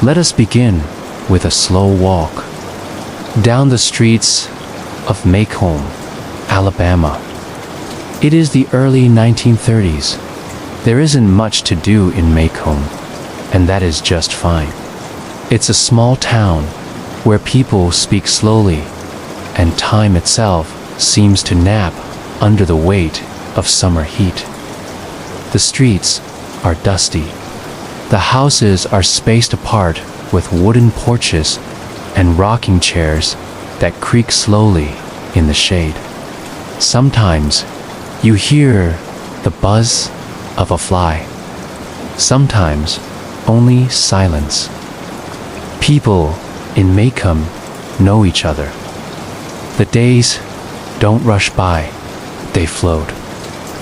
Let us begin with a slow walk down the streets of Macomb, Alabama. It is the early 1930s. There isn't much to do in Macomb, and that is just fine. It's a small town where people speak slowly, and time itself seems to nap under the weight of summer heat. The streets are dusty. The houses are spaced apart with wooden porches and rocking chairs that creak slowly in the shade. Sometimes you hear the buzz of a fly. Sometimes only silence. People in Macomb know each other. The days don't rush by, they float.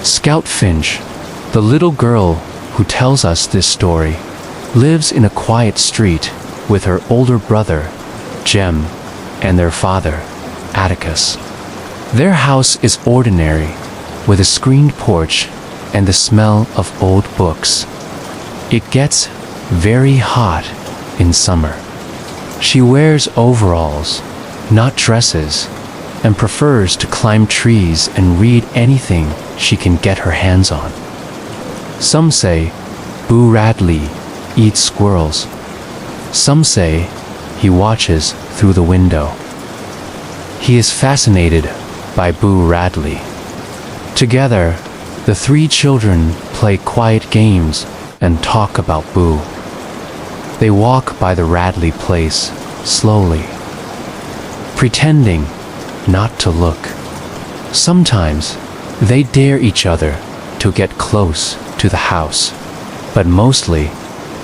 Scout Finch, the little girl who tells us this story, lives in a quiet street with her older brother, Jem, and their father, Atticus. Their house is ordinary, with a screened porch and the smell of old books. It gets very hot in summer. She wears overalls, not dresses, and prefers to climb trees and read anything she can get her hands on. Some say Boo Radley eats squirrels. Some say he watches through the window. He is fascinated by Boo Radley. Together, the three children play quiet games and talk about Boo. They walk by the Radley place slowly, pretending not to look. Sometimes they dare each other to get close to the house, but mostly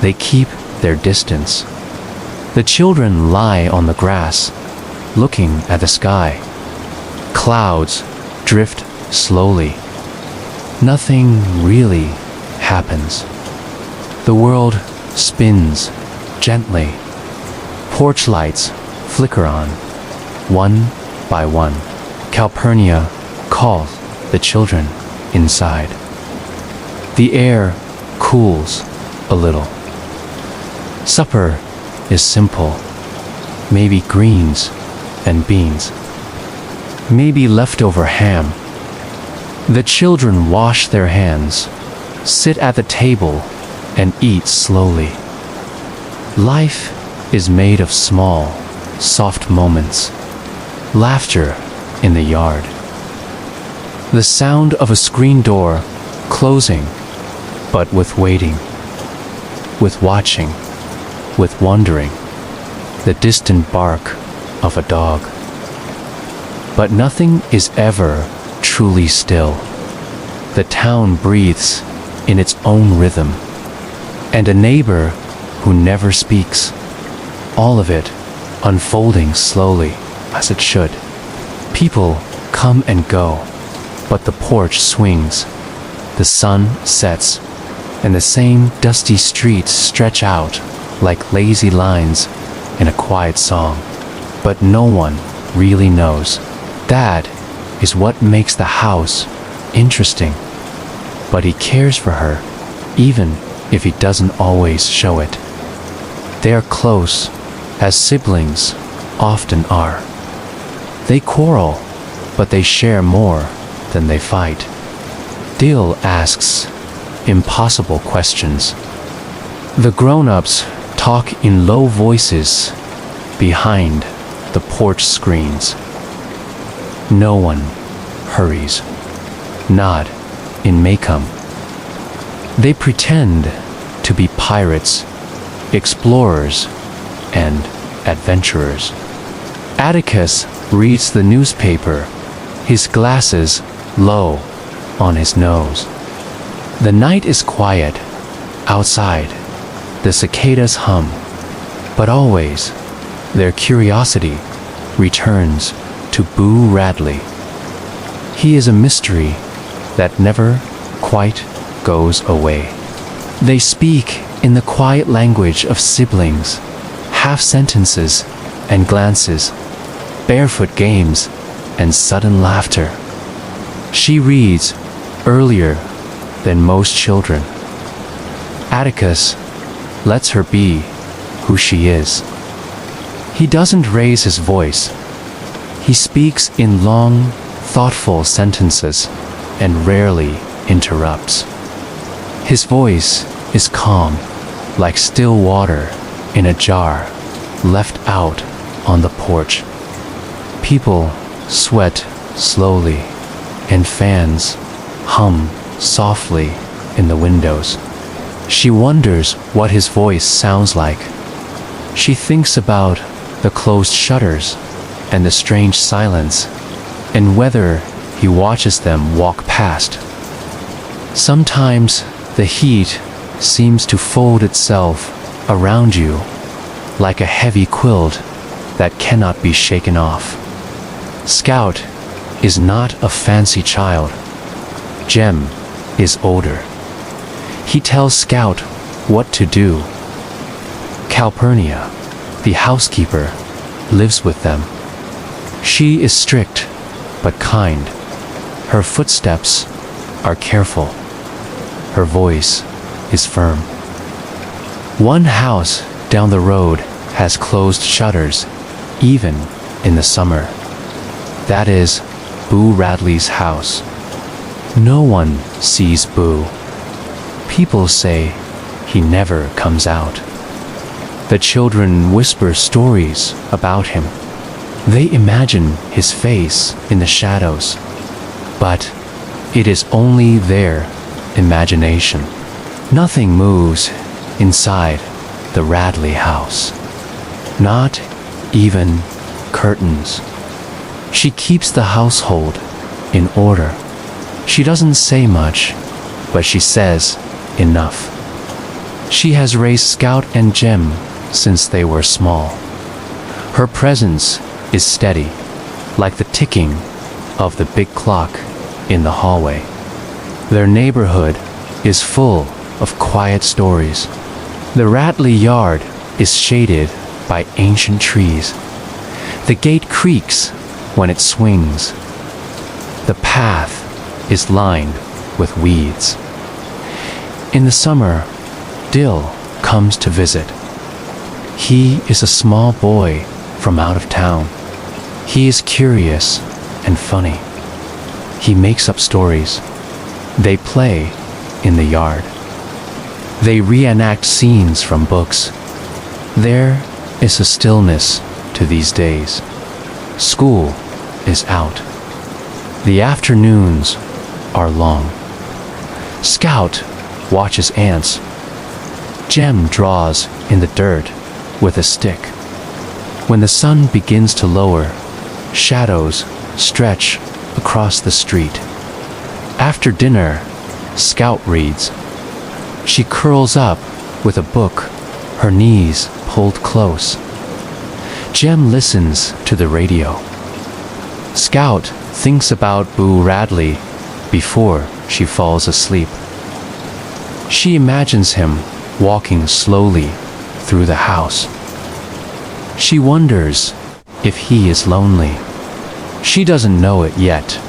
they keep their distance. The children lie on the grass, looking at the sky. Clouds drift slowly. Nothing really happens. The world spins gently. Porch lights flicker on, one by one. Calpurnia calls the children inside. The air cools a little. Supper is simple. Maybe greens and beans. Maybe leftover ham. The children wash their hands, sit at the table, and eat slowly. Life is made of small, soft moments. Laughter in the yard. The sound of a screen door closing, but with waiting, with watching, with wondering. The distant bark of a dog. But nothing is ever truly still. The town breathes in its own rhythm, and a neighbor who never speaks. All of it unfolding slowly, as it should. People come and go, but the porch swings. The sun sets, and the same dusty streets stretch out like lazy lines in a quiet song. But no one really knows. That is what makes the house interesting. But he cares for her, even if he doesn't always show it. They are close, as siblings often are. They quarrel, but they share more than they fight. Dill asks impossible questions. The grown-ups talk in low voices behind the porch screens. No one hurries. Not in Macomb. They pretend to be pirates, explorers, and adventurers. Atticus reads the newspaper, his glasses low on his nose. The night is quiet. Outside, the cicadas hum, but always their curiosity returns to Boo Radley. He is a mystery that never quite goes away. They speak in the quiet language of siblings, half sentences and glances, barefoot games and sudden laughter. She reads earlier than most children. Atticus lets her be who she is. He doesn't raise his voice. He speaks in long, thoughtful sentences and rarely interrupts. His voice is calm, like still water in a jar left out on the porch. People sweat slowly, and fans hum softly in the windows. She wonders what his voice sounds like. She thinks about the closed shutters and the strange silence, and whether he watches them walk past. Sometimes the heat seems to fold itself around you like a heavy quilt that cannot be shaken off. Scout is not a fancy child. Jem is older. He tells Scout what to do. Calpurnia, the housekeeper, lives with them. She is strict but kind. Her footsteps are careful. Her voice is firm. One house down the road has closed shutters, even in the summer. That is Boo Radley's house. No one sees Boo. People say he never comes out. The children whisper stories about him. They imagine his face in the shadows, but it is only their imagination. Nothing moves inside the Radley house. Not even curtains. She keeps the household in order. She doesn't say much, but she says enough. She has raised Scout and Jem since they were small. Her presence is steady, like the ticking of the big clock in the hallway. Their neighborhood is full of quiet stories. The Radley yard is shaded by ancient trees. The gate creaks when it swings. The path is lined with weeds. In the summer, Dill comes to visit. He is a small boy from out of town. He is curious and funny. He makes up stories. They play in the yard. They reenact scenes from books. There is a stillness to these days. School is out. The afternoons are long. Scout watches ants. Jem draws in the dirt with a stick. When the sun begins to lower, shadows stretch across the street. After dinner, Scout reads. She curls up with a book, her knees pulled close. Jem listens to the radio. Scout thinks about Boo Radley before she falls asleep. She imagines him walking slowly through the house. She wonders if he is lonely. She doesn't know it yet,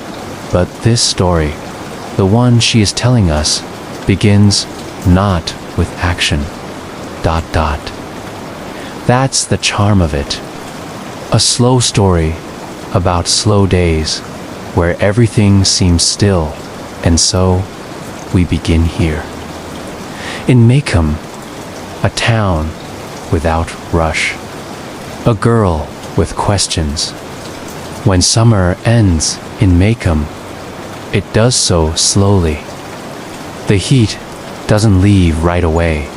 but this story, the one she is telling us, begins not with action. ... That's the charm of it. A slow story about slow days where everything seems still, and so we begin here. In Maycomb, a town without rush. A girl with questions. When summer ends in Maycomb, it does so slowly. The heat doesn't leave right away.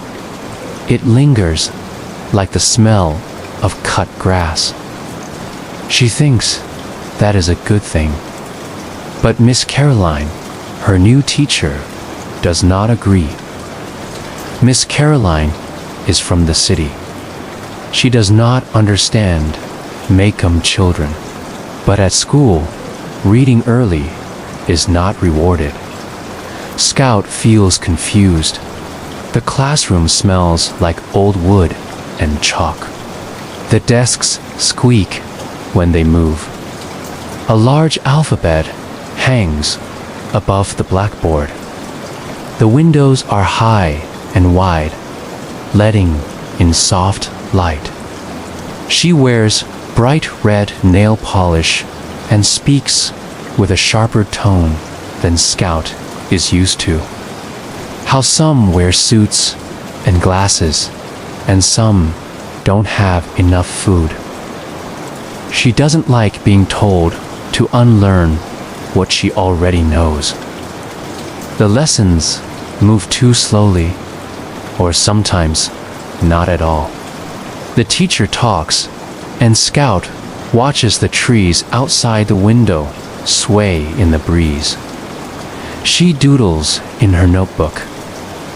It lingers like the smell of cut grass. She thinks that is a good thing. But Miss Caroline, her new teacher, does not agree. Miss Caroline is from the city. She does not understand Maycomb children. But at school, reading early is not rewarded. Scout feels confused. The classroom smells like old wood and chalk. The desks squeak when they move. A large alphabet hangs above the blackboard. The windows are high and wide, letting in soft light. She wears bright red nail polish and speaks with a sharper tone than Scout is used to. How some wear suits and glasses, and some don't have enough food. She doesn't like being told to unlearn what she already knows. The lessons move too slowly, or sometimes not at all. The teacher talks, and Scout watches the trees outside the window sway in the breeze. She doodles in her notebook.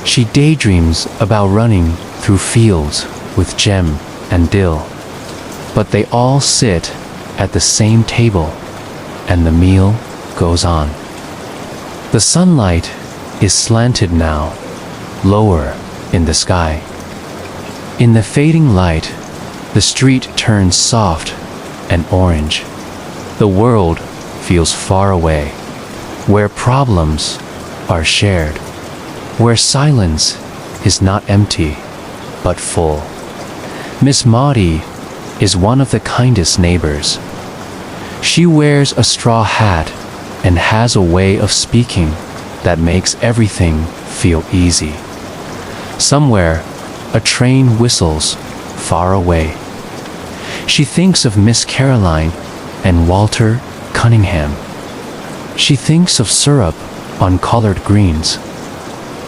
She daydreams about running through fields with Jem and Dill. But they all sit at the same table, and the meal goes on. The sunlight is slanted now, lower in the sky. In the fading light, the street turns soft and orange. The world feels far away, where problems are shared, where silence is not empty, but full. Miss Maudie is one of the kindest neighbors. She wears a straw hat and has a way of speaking that makes everything feel easy. Somewhere, a train whistles far away. She thinks of Miss Caroline and Walter Cunningham. She thinks of syrup on collard greens.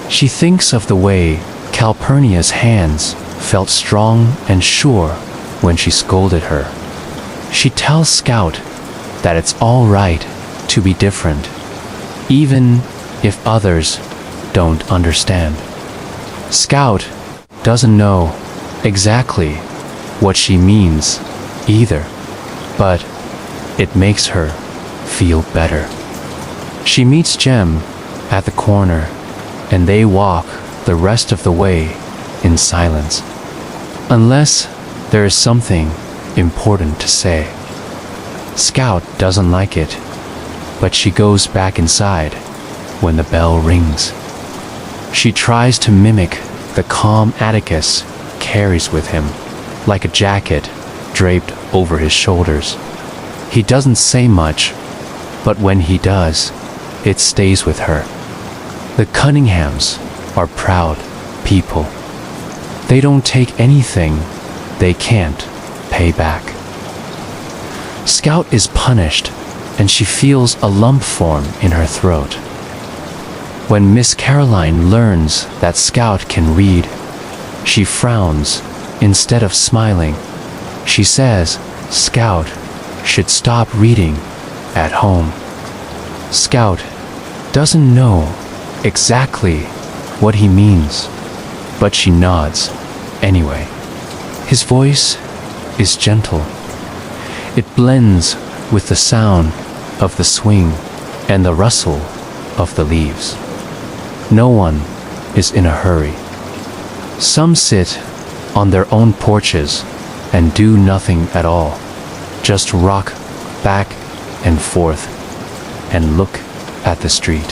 She thinks of the way Calpurnia's hands felt strong and sure when she scolded her. She tells Scout that it's all right to be different, even if others don't understand. Scout doesn't know exactly what she means either, but it makes her feel better. She meets Jem at the corner, and they walk the rest of the way in silence, unless there is something important to say. Scout doesn't like it, but she goes back inside when the bell rings. She tries to mimic the calm Atticus carries with him, like a jacket draped over his shoulders. He doesn't say much, but when he does, it stays with her. The Cunninghams are proud people. They don't take anything they can't pay back. Scout is punished, and she feels a lump form in her throat. When Miss Caroline learns that Scout can read, she frowns instead of smiling. She says Scout should stop reading at home. Scout doesn't know exactly what he means, but she nods anyway. His voice is gentle. It blends with the sound of the swing and the rustle of the leaves. No one is in a hurry. Some sit on their own porches and do nothing at all, just rock back and forth and look at the street.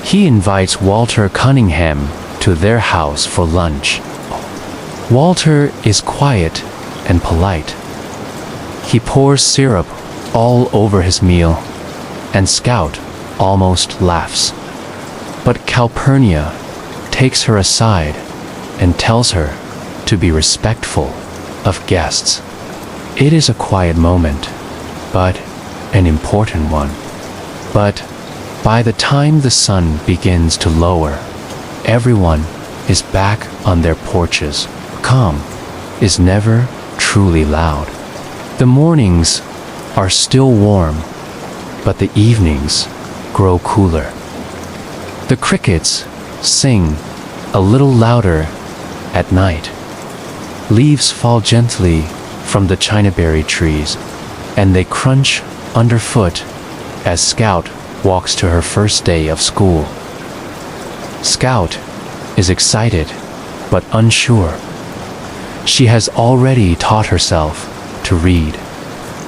He invites Walter Cunningham to their house for lunch. Walter is quiet and polite. He pours syrup all over his meal, and Scout almost laughs. But Calpurnia takes her aside and tells her to be respectful of guests. It is a quiet moment, but an important one. But by the time the sun begins to lower, everyone is back on their porches. Calm is never truly loud. The mornings are still warm, but the evenings grow cooler. The crickets sing a little louder at night. Leaves fall gently from the chinaberry trees, and they crunch underfoot as Scout walks to her first day of school. Scout is excited, but unsure. She has already taught herself to read.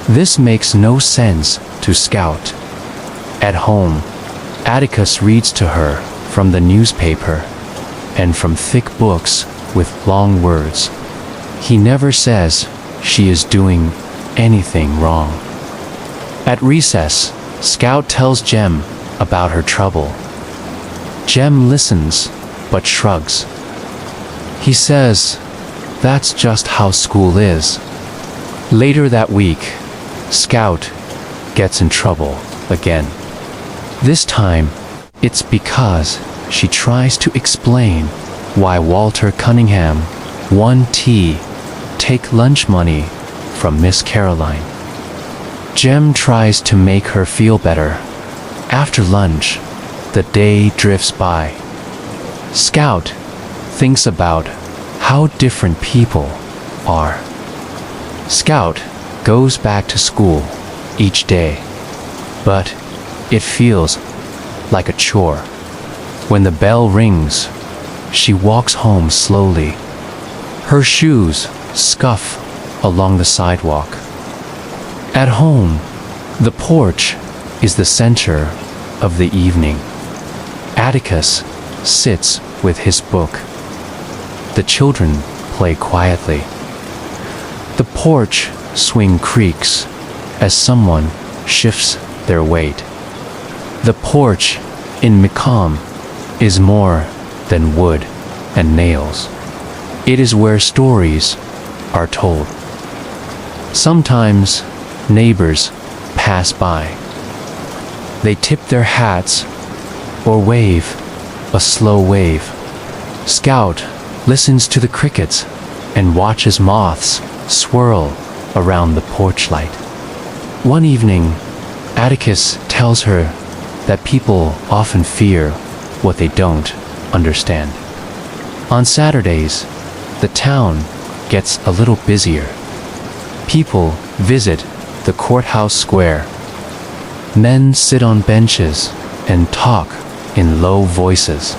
This makes no sense to Scout. At home, Atticus reads to her from the newspaper and from thick books with long words. he never says she is doing anything wrong. At recess, Scout tells Jem about her trouble. Jem listens, but shrugs. He says, "That's just how school is." Later that week, Scout gets in trouble again. This time, it's because she tries to explain why Walter Cunningham won take lunch money from Miss Caroline. Jem tries to make her feel better. After lunch, the day drifts by. Scout thinks about how different people are. Scout goes back to school each day, but it feels like a chore. When the bell rings, she walks home slowly. Her shoes scuff along the sidewalk. At home, the porch is the center of the evening. Atticus sits with his book. The children play quietly. The porch swing creaks as someone shifts their weight. The porch in Macomb is more than wood and nails. It is where stories are told. Sometimes neighbors pass by. They tip their hats or wave a slow wave. Scout listens to the crickets and watches moths swirl around the porch light. One evening, Atticus tells her that people often fear what they don't understand. On Saturdays, the town gets a little busier. People visit the courthouse square. Men sit on benches and talk in low voices.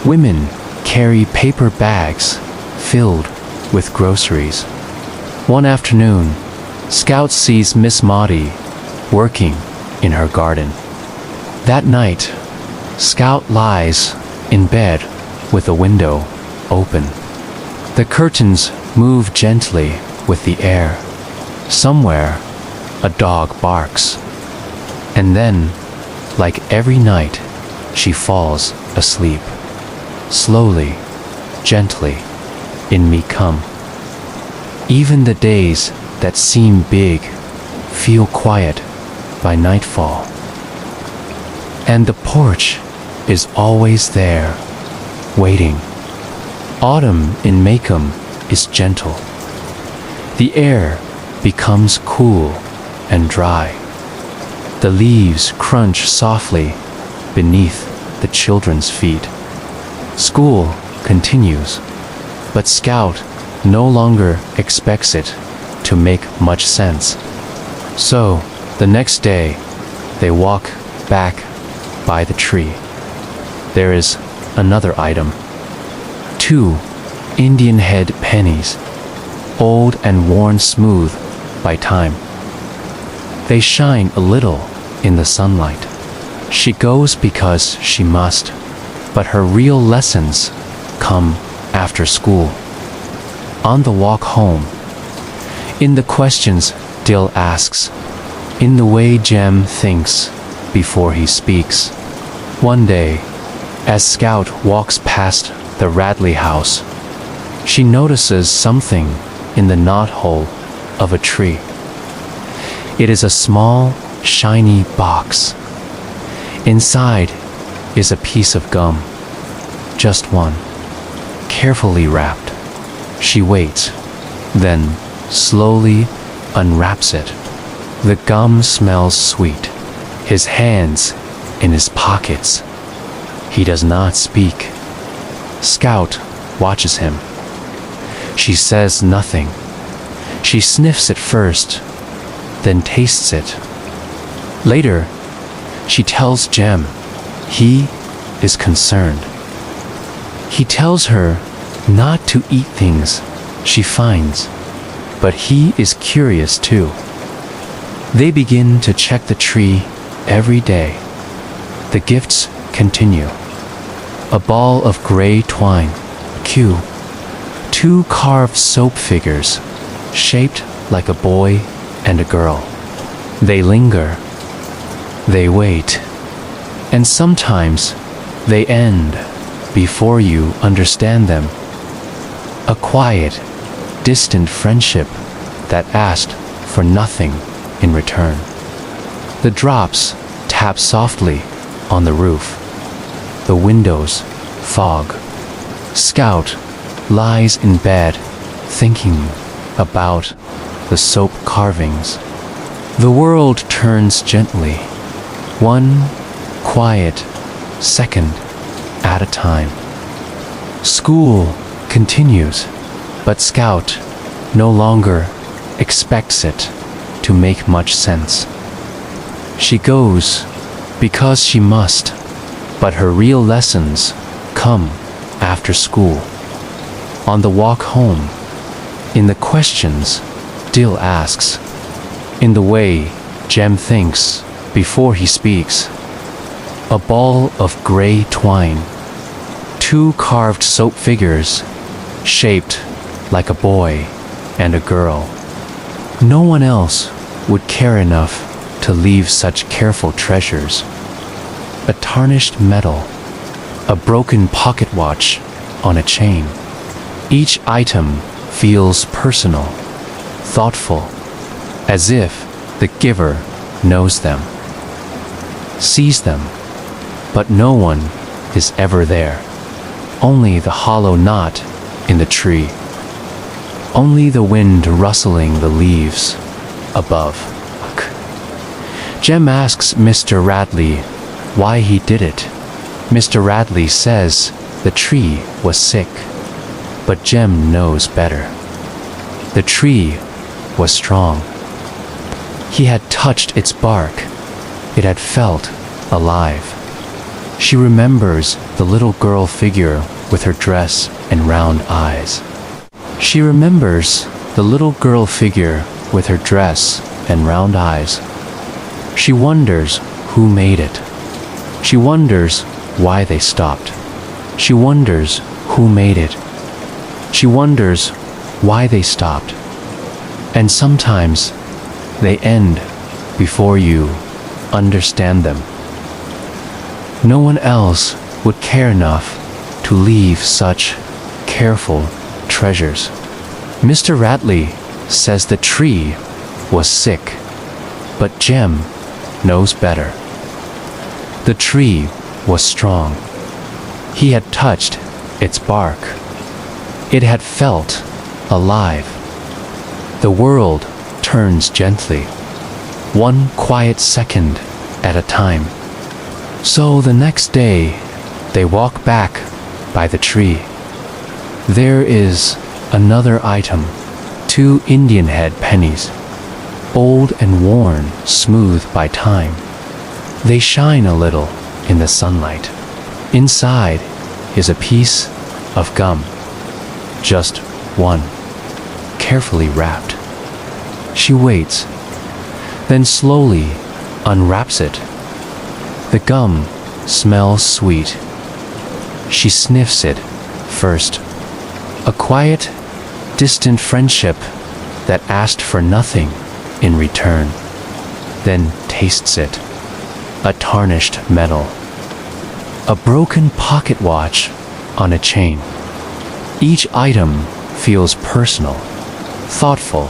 Women carry paper bags filled with groceries. One afternoon, Scout sees Miss Maudie working in her garden. That night, Scout lies in bed with the window open. The curtains move gently with the air. Somewhere, a dog barks. And then, like every night, she falls asleep. Slowly, gently, in me come. Even the days that seem big feel quiet by nightfall. And the porch is always there, waiting. Autumn in Macomb is gentle. The air becomes cool and dry. The leaves crunch softly beneath the children's feet. School continues, but Scout no longer expects it to make much sense. So, the next day, they walk back by the tree. There is another item. 2 Indian head pennies, old and worn smooth by time. They shine a little in the sunlight. She goes because she must, but her real lessons come after school. On the walk home, in the questions Dill asks, in the way Jem thinks before he speaks. One day, as Scout walks past the Radley house, she notices something in the knothole of a tree. It is a small, shiny box. Inside is a piece of gum, just one, carefully wrapped. She waits, then slowly unwraps it. The gum smells sweet. His hands in his pockets. He does not speak. Scout watches him. She says nothing. She sniffs it first, then tastes it. Later, she tells Jem he is concerned. He tells her not to eat things she finds, but he is curious too. They begin to check the tree every day. The gifts continue. A ball of gray twine, Q. Two carved soap figures, shaped like a boy and a girl. They linger, they wait, and sometimes they end before you understand them. A quiet, distant friendship that asked for nothing in return. The drops tap softly on the roof. The windows fog. Scout lies in bed thinking about the soap carvings. The world turns gently, one quiet second at a time. School continues, but Scout no longer expects it to make much sense. She goes because she must, but her real lessons come after school. On the walk home, in the questions Dill asks, in the way Jem thinks before he speaks. A ball of gray twine, two carved soap figures, shaped like a boy and a girl. No one else would care enough to leave such careful treasures. A tarnished medal, a broken pocket watch on a chain. Each item feels personal, thoughtful, as if the giver knows them, sees them, but no one is ever there. Only the hollow knot in the tree. Only the wind rustling the leaves above. Jem asks Mr. Radley why he did it. Mr. Radley says the tree was sick, but Jem knows better. The tree was strong. He had touched its bark. It had felt alive. She remembers the little girl figure with her dress and round eyes. She remembers the little girl figure with her dress and round eyes. She wonders who made it. She wonders why they stopped. She wonders who made it. She wonders why they stopped. And sometimes they end before you understand them. No one else would care enough to leave such careful treasures. Mr. Radley says the tree was sick, but Jem knows better. The tree was strong. He had touched its bark. It had felt alive. The world turns gently, one quiet second at a time. So the next day, they walk back by the tree. There is another item, two Indian head pennies, old and worn, smooth by time. They shine a little in the sunlight. Inside is a piece of gum, just one, carefully wrapped. She waits, then slowly unwraps it. The gum smells sweet. She sniffs it first. A quiet, distant friendship that asked for nothing in return, then tastes it. A tarnished medal. A broken pocket watch on a chain. Each item feels personal, thoughtful,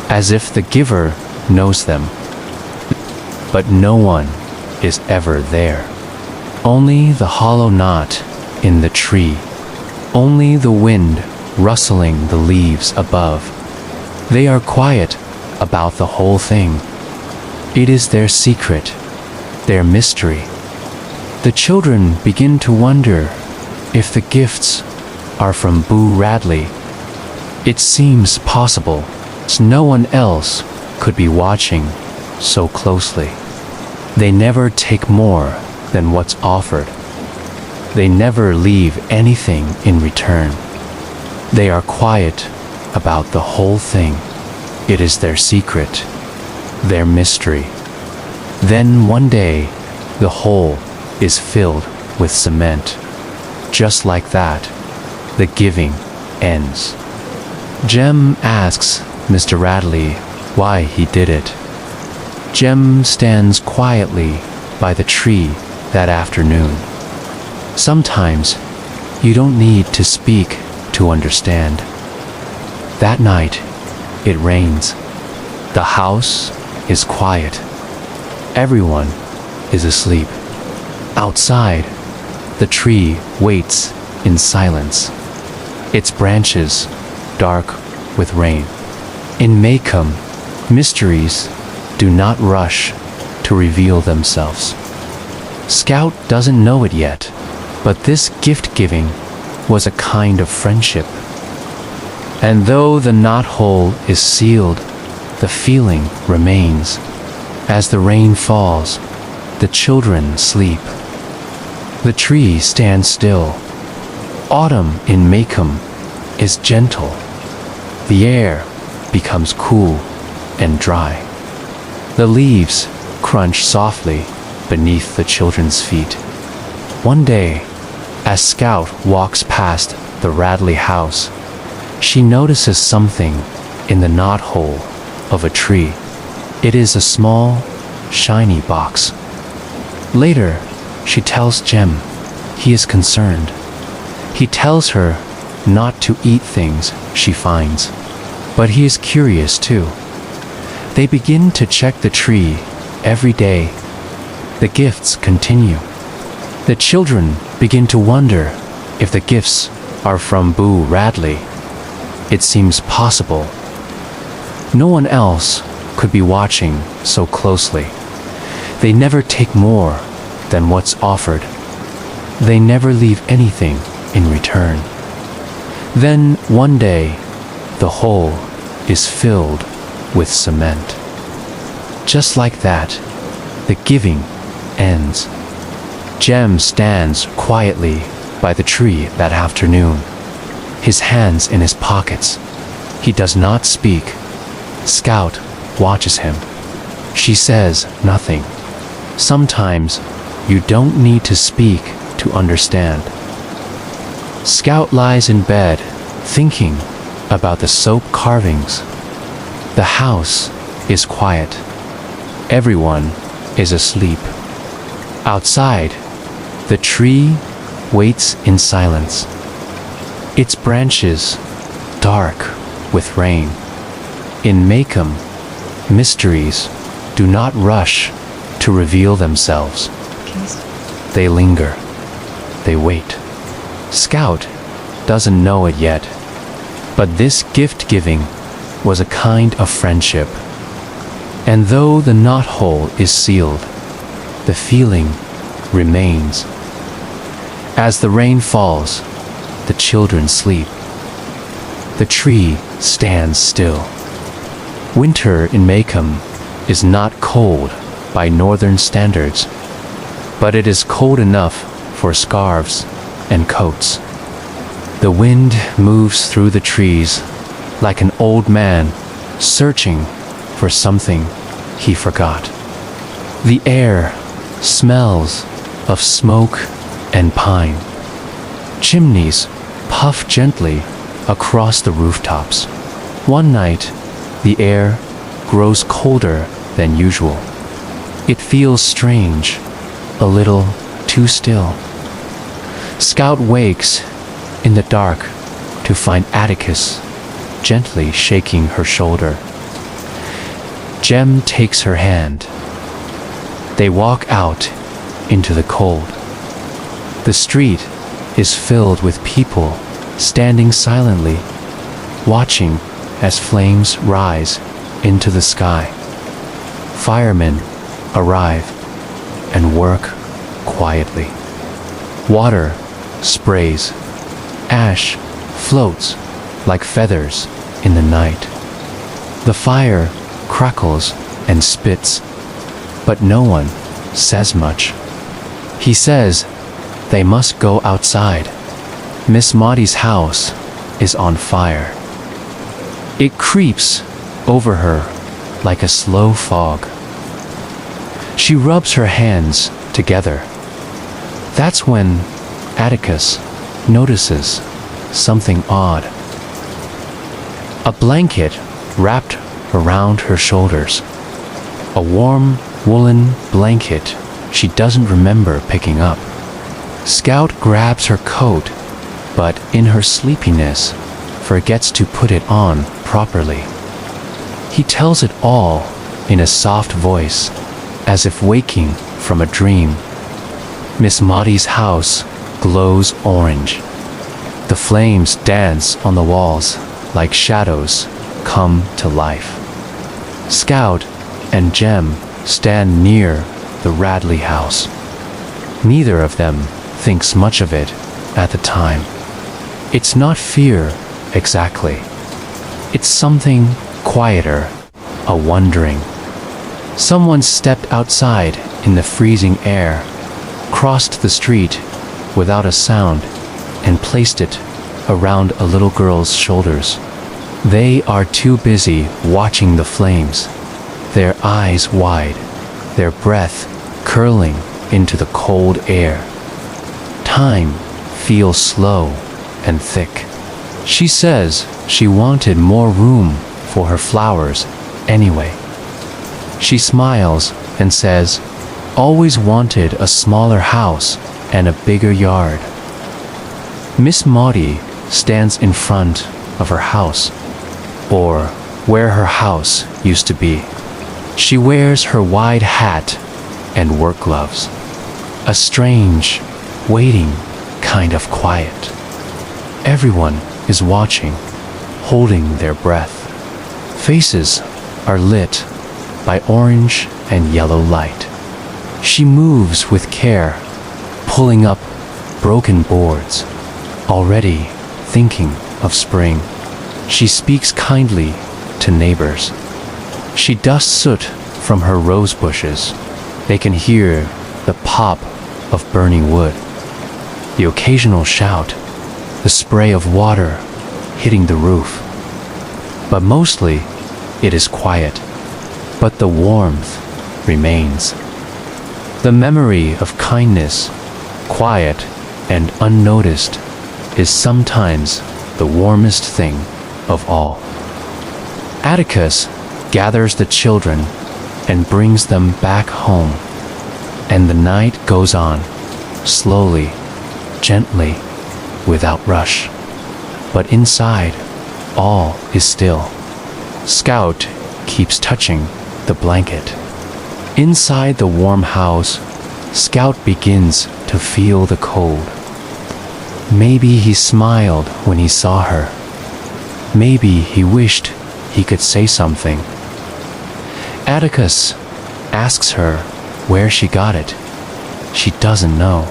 as if the giver knows them. But no one is ever there. Only the hollow knot in the tree. Only the wind rustling the leaves above. They are quiet about the whole thing. It is their secret, their mystery. The children begin to wonder if the gifts are from Boo Radley. It seems possible, as no one else could be watching so closely. They never take more than what's offered. They never leave anything in return. They are quiet about the whole thing. It is their secret, their mystery. Then one day, the hole is filled with cement. Just like that, the giving ends. Jem asks Mr. Radley why he did it. Jem stands quietly by the tree that afternoon. Sometimes you don't need to speak to understand. That night, it rains. The house is quiet. Everyone is asleep. Outside, the tree waits in silence, its branches dark with rain. In Maycomb, mysteries do not rush to reveal themselves. Scout doesn't know it yet, but this gift-giving was a kind of friendship. And though the knothole is sealed, the feeling remains. As the rain falls, the children sleep. The tree stands still. Autumn in Maycomb is gentle. The air becomes cool and dry. The leaves crunch softly beneath the children's feet. One day, as Scout walks past the Radley house, she notices something in the knothole of a tree. It is a small, shiny box. Later, she tells Jem he is concerned. He tells her not to eat things she finds, but he is curious too. They begin to check the tree every day. The gifts continue. The children begin to wonder if the gifts are from Boo Radley. It seems possible. No one else could be watching so closely. They never take more than what's offered. They never leave anything in return. Then one day, the hole is filled with cement. Just like that, the giving ends. Jem stands quietly by the tree that afternoon, his hands in his pockets. He does not speak. Scout watches him. She says nothing. Sometimes you don't need to speak to understand. Scout lies in bed, thinking about the soap carvings. The house is quiet. Everyone is asleep. Outside, the tree waits in silence, its branches dark with rain. In Maycomb, mysteries do not rush to reveal themselves. They linger. They wait. Scout doesn't know it yet, but this gift-giving was a kind of friendship. And though the knothole is sealed, the feeling remains. As the rain falls, the children sleep. The tree stands still. Winter in Maycomb is not cold by northern standards, but it is cold enough for scarves and coats. The wind moves through the trees like an old man searching for something he forgot. The air smells of smoke and pine. Chimneys puff gently across the rooftops. One night, the air grows colder than usual. It feels strange, a little too still. Scout wakes in the dark to find Atticus gently shaking her shoulder. Jem takes her hand. They walk out into the cold. The street is filled with people standing silently, watching as flames rise into the sky. Firemen arrive and work quietly. Water sprays. Ash floats like feathers in the night. The fire crackles and spits, but no one says much. He says they must go outside. Miss Maudie's house is on fire. It creeps over her like a slow fog. She rubs her hands together. That's when Atticus notices something odd. A blanket wrapped around her shoulders. A warm woolen blanket she doesn't remember picking up. Scout grabs her coat, but in her sleepiness, forgets to put it on properly. He tells it all in a soft voice, as if waking from a dream. Miss Maudie's house glows orange. The flames dance on the walls like shadows come to life. Scout and Jem stand near the Radley house. Neither of them thinks much of it at the time. It's not fear exactly. It's something quieter, a wondering. Someone stepped outside in the freezing air, crossed the street without a sound, and placed it around a little girl's shoulders. They are too busy watching the flames, their eyes wide, their breath curling into the cold air. Time feels slow and thick. She says she wanted more room for her flowers anyway. She smiles and says, always wanted a smaller house and a bigger yard. Miss Maudie stands in front of her house, or where her house used to be. She wears her wide hat and work gloves. A strange, waiting kind of quiet. Everyone is watching, holding their breath. Faces are lit by orange and yellow light. She moves with care, pulling up broken boards, already thinking of spring. She speaks kindly to neighbors. She dusts soot from her rose bushes. They can hear the pop of burning wood, the occasional shout, the spray of water hitting the roof. But mostly, it is quiet, but the warmth remains. The memory of kindness, quiet and unnoticed, is sometimes the warmest thing of all. Atticus gathers the children and brings them back home, and the night goes on, slowly, gently, without rush. But inside, all is still. Scout keeps touching the blanket. Inside the warm house, Scout begins to feel the cold. Maybe he smiled when he saw her. Maybe he wished he could say something. Atticus asks her where she got it. She doesn't know.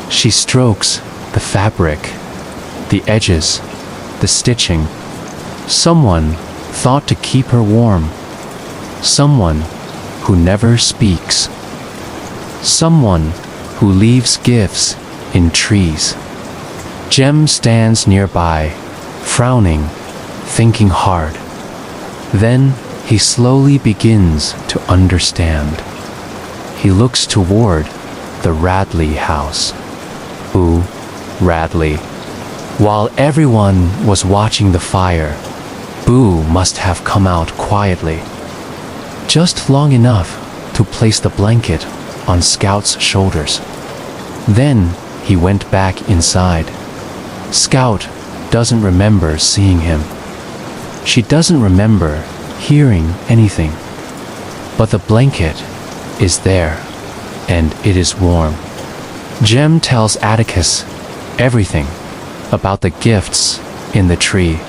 She strokes the fabric, the edges, the stitching. Someone thought to keep her warm. Someone who never speaks. Someone who leaves gifts in trees. Jem stands nearby, frowning, thinking hard. Then he slowly begins to understand. He looks toward the Radley house. Ooh, Radley. While everyone was watching the fire, Boo must have come out quietly, just long enough to place the blanket on Scout's shoulders. Then he went back inside. Scout doesn't remember seeing him. She doesn't remember hearing anything. But the blanket is there, and it is warm. Jem tells Atticus everything about the gifts in the tree,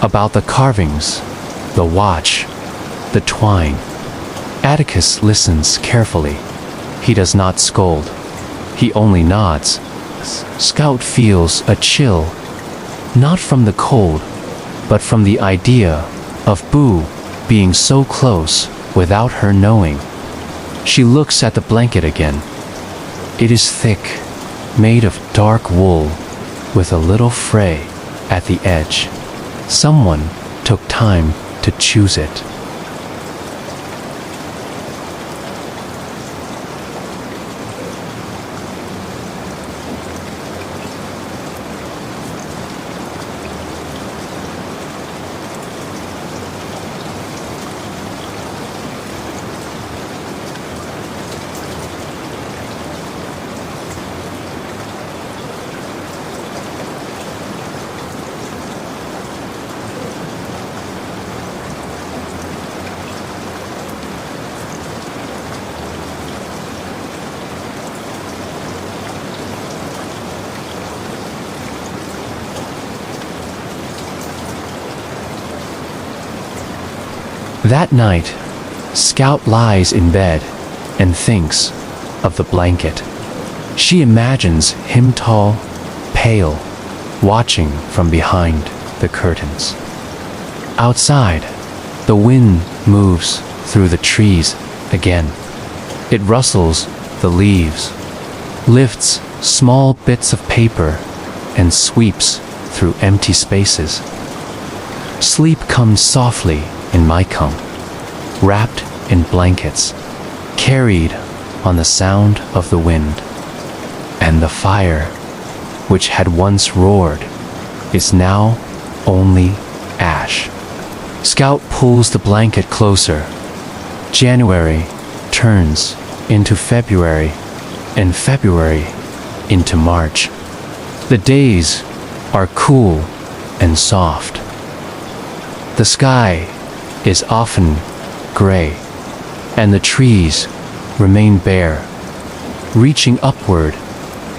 about the carvings, the watch, the twine. Atticus listens carefully. He does not scold. He only nods. Scout feels a chill, not from the cold, but from the idea of Boo being so close without her knowing. She looks at the blanket again. It is thick, made of dark wool, with a little fray at the edge. Someone took time to choose it. That night, Scout lies in bed and thinks of the blanket. She imagines him tall, pale, watching from behind the curtains. Outside, the wind moves through the trees again. It rustles the leaves, lifts small bits of paper, and sweeps through empty spaces. Sleep comes softly in Maikum, wrapped in blankets, carried on the sound of the wind. And the fire, which had once roared, is now only ash. Scout pulls the blanket closer. January turns into February, and February into March. The days are cool and soft. The sky is often gray, and the trees remain bare, reaching upward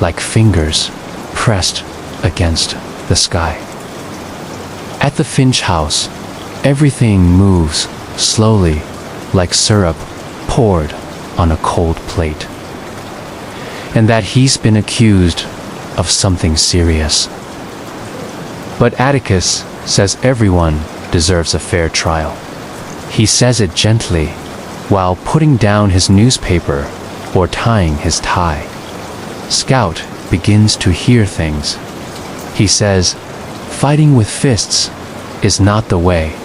like fingers pressed against the sky. At the Finch house, everything moves slowly like syrup poured on a cold plate. And that he's been accused of something serious. But Atticus says everyone deserves a fair trial. He says it gently while putting down his newspaper or tying his tie. Scout begins to hear things. He says, fighting with fists is not the way.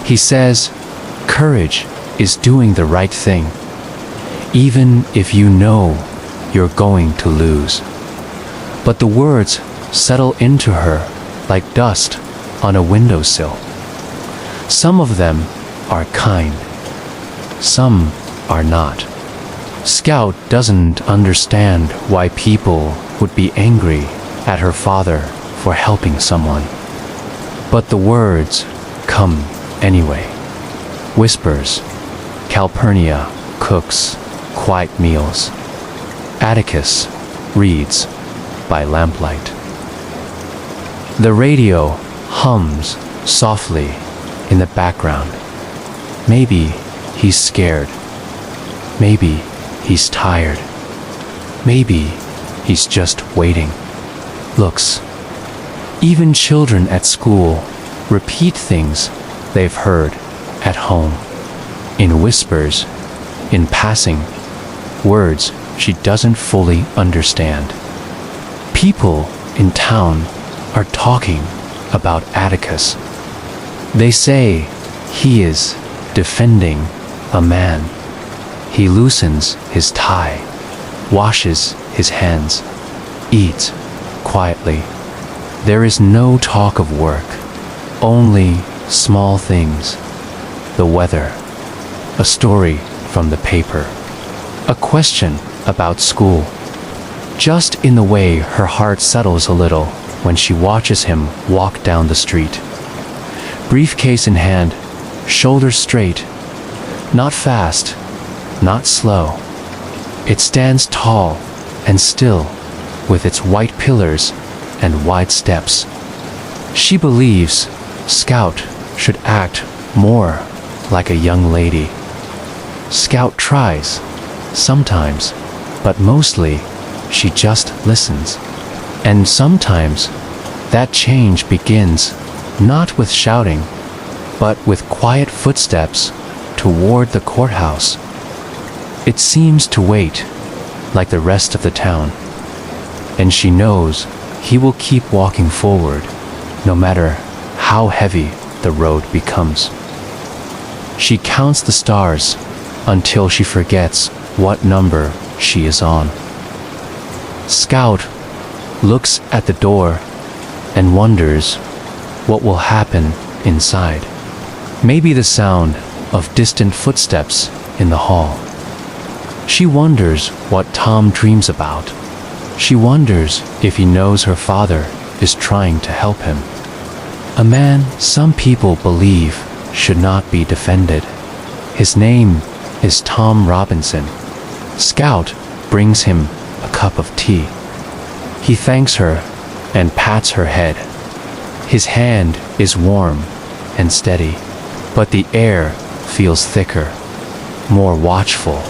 He says, courage is doing the right thing, even if you know you're going to lose. But the words settle into her like dust on a windowsill. Some of them are kind, some are not. Scout doesn't understand why people would be angry at her father for helping someone. But the words come anyway. Whispers, Calpurnia cooks quiet meals. Atticus reads by lamplight. The radio hums softly in the background. Maybe he's scared. Maybe he's tired. Maybe he's just waiting. Looks. Even children at school repeat things they've heard at home. In whispers, in passing, words she doesn't fully understand. People in town are talking about Atticus. They say he is defending a man. He loosens his tie, washes his hands, eats quietly. There is no talk of work, only small things. The weather, a story from the paper, a question about school. Just in the way her heart settles a little when she watches him walk down the street. Briefcase in hand, shoulders straight, not fast, not slow. It stands tall and still with its white pillars and wide steps. She believes Scout should act more like a young lady. Scout tries, sometimes, but mostly she just listens. And sometimes that change begins not with shouting, but with quiet footsteps toward the courthouse. It seems to wait, like the rest of the town, and she knows he will keep walking forward, no matter how heavy the road becomes. She counts the stars until she forgets what number she is on. Scout looks at the door and wonders what will happen inside. Maybe the sound of distant footsteps in the hall. She wonders what Tom dreams about. She wonders if he knows her father is trying to help him. A man some people believe should not be defended. His name is Tom Robinson. Scout brings him a cup of tea. He thanks her and pats her head. His hand is warm and steady, but the air feels thicker, more watchful,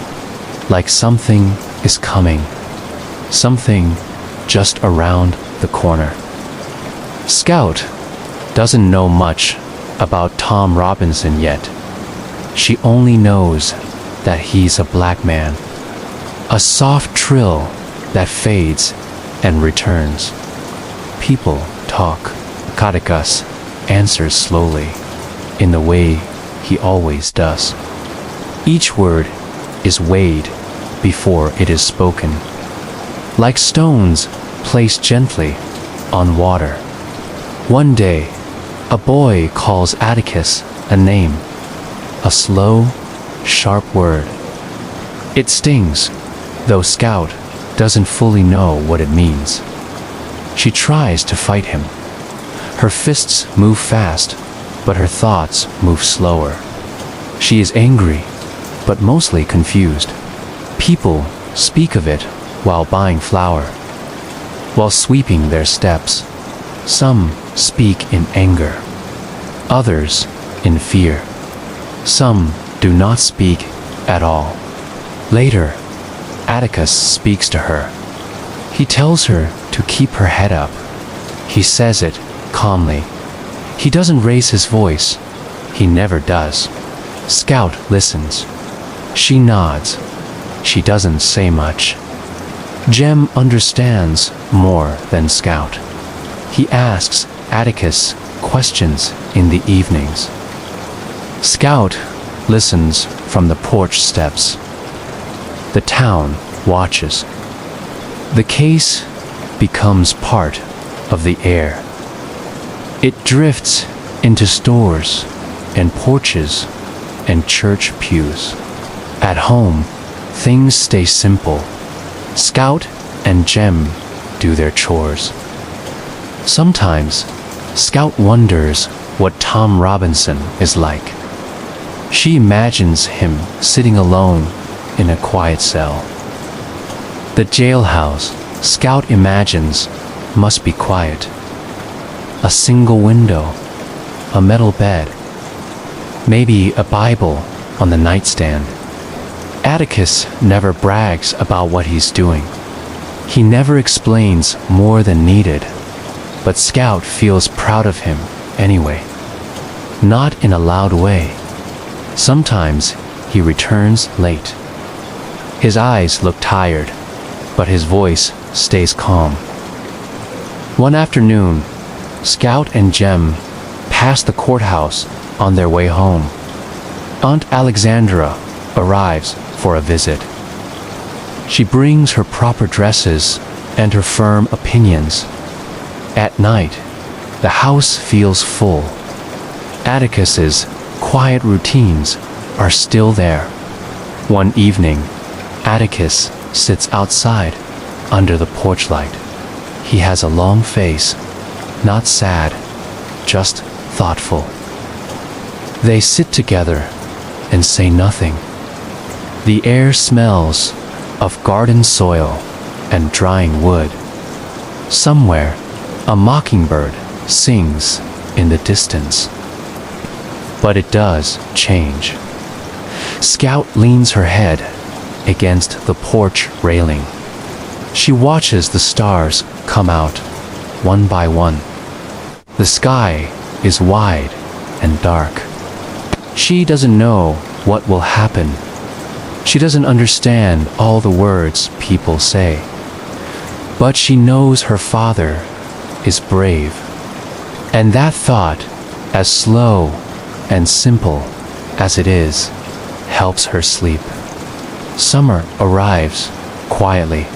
like something is coming, something just around the corner. Scout doesn't know much about Tom Robinson yet. She only knows that he's a black man. A soft trill that fades and returns. People talk. Katakas answers slowly, in the way he always does. Each word is weighed before it is spoken, like stones placed gently on water. One day, a boy calls Atticus a name, a slow, sharp word. It stings, though Scout doesn't fully know what it means. She tries to fight him. Her fists move fast, but her thoughts move slower. She is angry, but mostly confused. People speak of it while buying flour, while sweeping their steps. Some speak in anger, others in fear. Some do not speak at all. Later, Atticus speaks to her. He tells her to keep her head up. He says it calmly. He doesn't raise his voice. He never does. Scout listens. She nods. She doesn't say much. Jem understands more than Scout. He asks Atticus questions in the evenings. Scout listens from the porch steps. The town watches. The case becomes part of the air. It drifts into stores and porches and church pews. At home, things stay simple. Scout and Jem do their chores. Sometimes, Scout wonders what Tom Robinson is like. She imagines him sitting alone in a quiet cell. The jailhouse Scout imagines must be quiet. A single window, a metal bed, maybe a Bible on the nightstand. Atticus never brags about what he's doing. He never explains more than needed, but Scout feels proud of him anyway. Not in a loud way. Sometimes he returns late. His eyes look tired, but his voice stays calm. One afternoon, Scout and Jem pass the courthouse on their way home. Aunt Alexandra arrives for a visit. She brings her proper dresses and her firm opinions. At night, the house feels full. Atticus's quiet routines are still there. One evening, Atticus sits outside under the porch light. He has a long face, not sad, just thoughtful. They sit together and say nothing. The air smells of garden soil and drying wood. Somewhere, a mockingbird sings in the distance. But it does change. Scout leans her head against the porch railing. She watches the stars come out, one by one. The sky is wide and dark. She doesn't know what will happen. She doesn't understand all the words people say. But she knows her father is brave. And that thought, as slow and simple as it is, helps her sleep. Summer arrives quietly.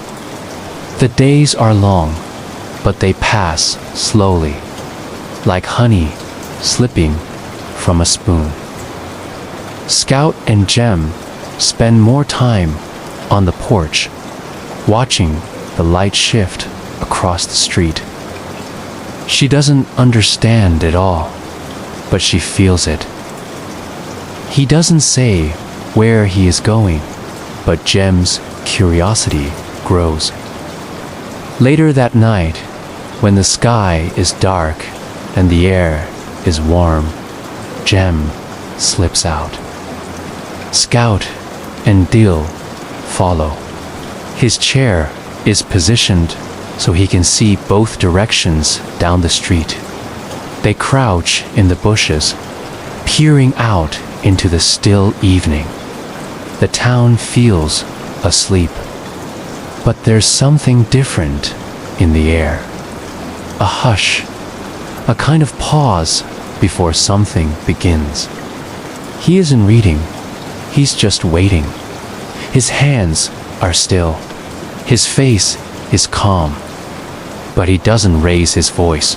The days are long, but they pass slowly, like honey slipping from a spoon. Scout and Jem spend more time on the porch, watching the light shift across the street. She doesn't understand it all, but she feels it. He doesn't say where he is going, but Jem's curiosity grows. Later that night, when the sky is dark and the air is warm, Jem slips out. Scout and Dill follow. His chair is positioned so he can see both directions down the street. They crouch in the bushes, peering out into the still evening. The town feels asleep, but there's something different in the air. A hush, a kind of pause before something begins. He isn't reading, he's just waiting. His hands are still, his face is calm, but he doesn't raise his voice.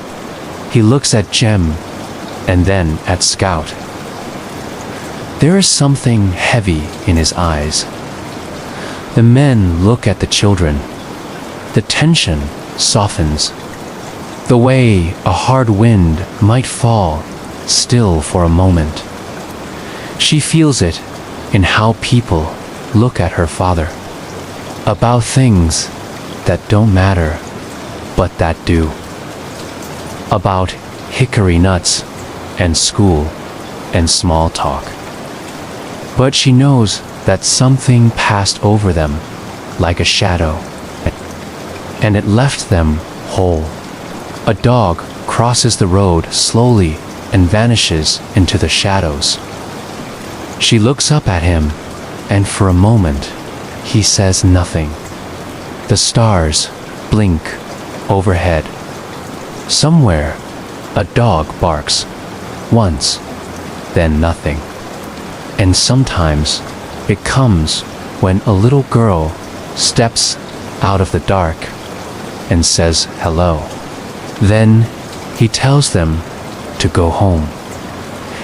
He looks at Jem and then at Scout. There is something heavy in his eyes. The men look at the children. The tension softens. The way a hard wind might fall still for a moment. She feels it in how people look at her father, about things that don't matter, but that do. About hickory nuts and school and small talk. But she knows that something passed over them like a shadow, and it left them whole. A dog crosses the road slowly and vanishes into the shadows. She looks up at him, and for a moment, he says nothing. The stars blink overhead. Somewhere, a dog barks, once, then nothing. And sometimes, it comes when a little girl steps out of the dark and says hello. Then he tells them to go home.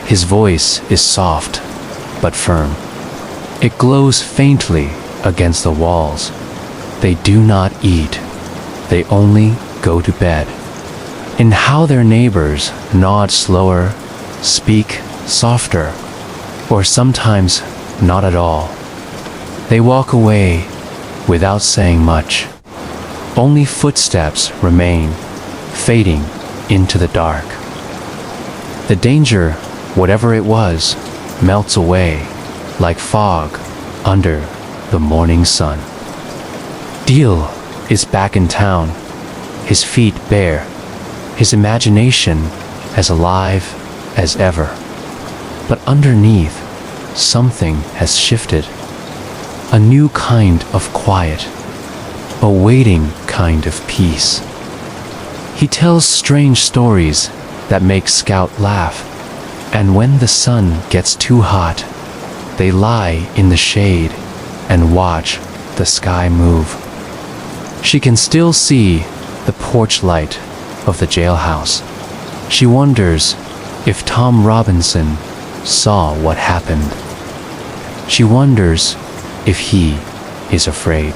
His voice is soft but firm. It glows faintly against the walls. They do not eat. They only go to bed. And how their neighbors nod slower, speak softer, or sometimes not at all. They walk away without saying much. Only footsteps remain, fading into the dark. The danger, whatever it was, melts away like fog under the morning sun. Deal is back in town, his feet bare, his imagination as alive as ever. But underneath, something has shifted. A new kind of quiet, a waiting kind of peace. He tells strange stories that make Scout laugh, and when the sun gets too hot, they lie in the shade and watch the sky move. She can still see the porch light of the jailhouse. She wonders if Tom Robinson saw what happened. She wonders if he is afraid.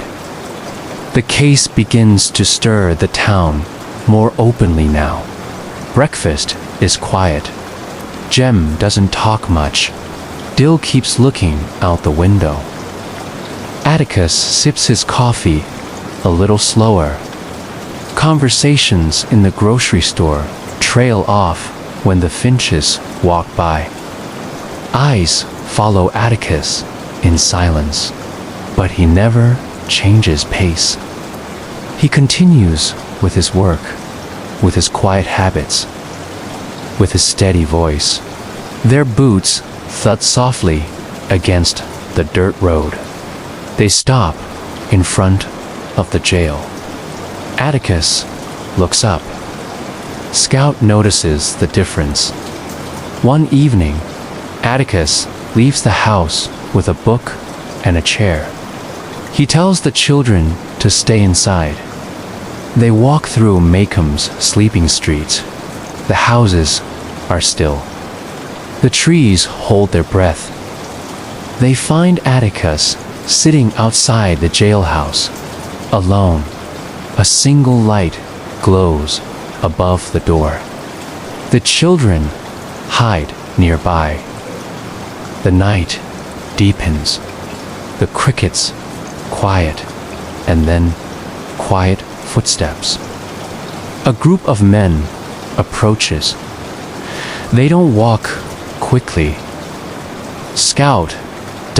The case begins to stir the town more openly now. Breakfast is quiet. Jem doesn't talk much. Dill keeps looking out the window. Atticus sips his coffee a little slower. Conversations in the grocery store trail off when the Finches walk by. Eyes follow Atticus in silence, but he never changes pace. He continues with his work, with his quiet habits, with his steady voice. Their boots thud softly against the dirt road. They stop in front of the jail. Atticus looks up. Scout notices the difference. One evening, Atticus leaves the house with a book and a chair. He tells the children to stay inside. They walk through Macomb's sleeping streets. The houses are still. The trees hold their breath. They find Atticus sitting outside the jailhouse, alone. A single light glows above the door. The children hide nearby. The night deepens. The crickets quiet, and then quiet footsteps. A group of men approaches. They don't walk quickly. Scout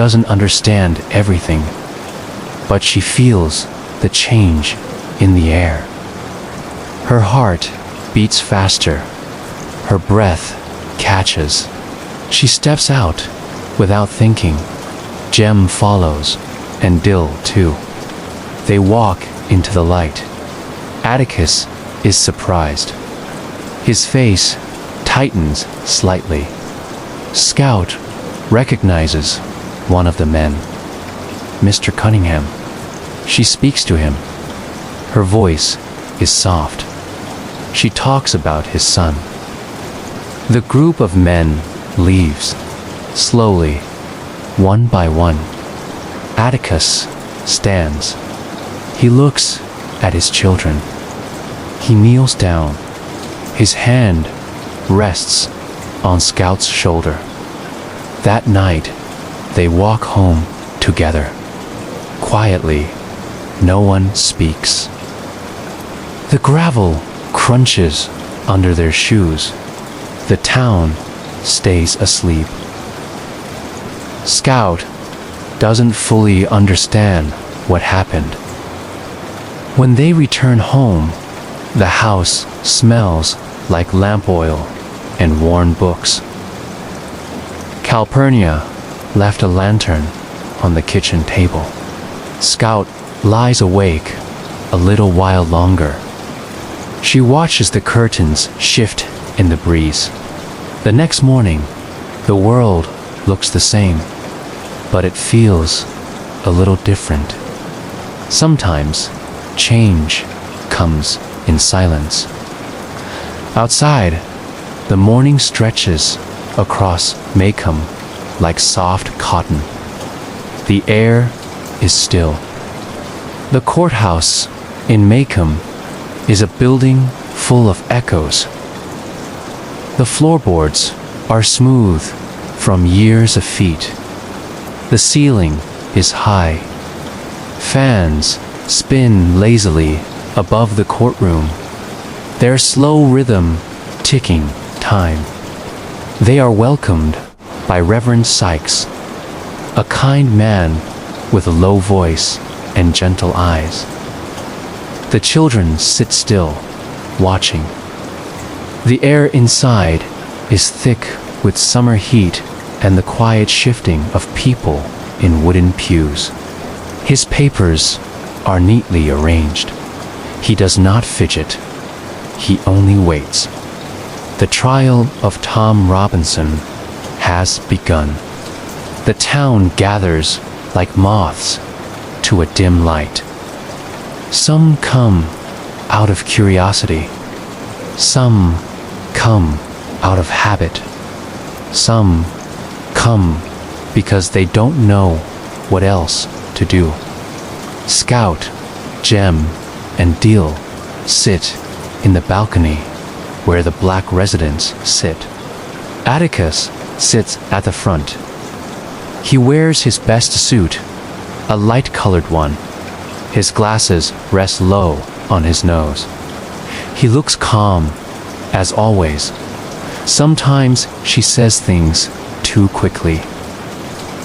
doesn't understand everything, but she feels the change in the air. Her heart beats faster. Her breath catches. She steps out without thinking. Jem follows, and Dill too. They walk into the light. Atticus is surprised. His face tightens slightly. Scout recognizes one of the men. Mr. Cunningham. She speaks to him. Her voice is soft. She talks about his son. The group of men leaves, slowly, one by one. Atticus stands. He looks at his children. He kneels down. His hand rests on Scout's shoulder. That night, they walk home together. Quietly, no one speaks. The gravel crunches under their shoes. The town stays asleep. Scout doesn't fully understand what happened. When they return home, the house smells like lamp oil and worn books. Calpurnia left a lantern on the kitchen table. Scout lies awake a little while longer. She watches the curtains shift in the breeze. The next morning, the world looks the same, but it feels a little different. Sometimes, change comes in silence. Outside, the morning stretches across Maycomb like soft cotton. The air is still. The courthouse in Maycomb is a building full of echoes. The floorboards are smooth from years of feet. The ceiling is high. Fans spin lazily above the courtroom, their slow rhythm ticking time. They are welcomed by Reverend Sykes, a kind man with a low voice and gentle eyes. The children sit still, watching. The air inside is thick with summer heat and the quiet shifting of people in wooden pews. His papers are neatly arranged. He does not fidget. He only waits. The trial of Tom Robinson has begun. The town gathers like moths to a dim light. Some come out of curiosity. Some come out of habit. Some come because they don't know what else to do. Scout, Jem, and Dill sit in the balcony where the black residents sit. Atticus sits at the front. He wears his best suit, a light-colored one. His glasses rest low on his nose. He looks calm, as always. Sometimes she says things too quickly.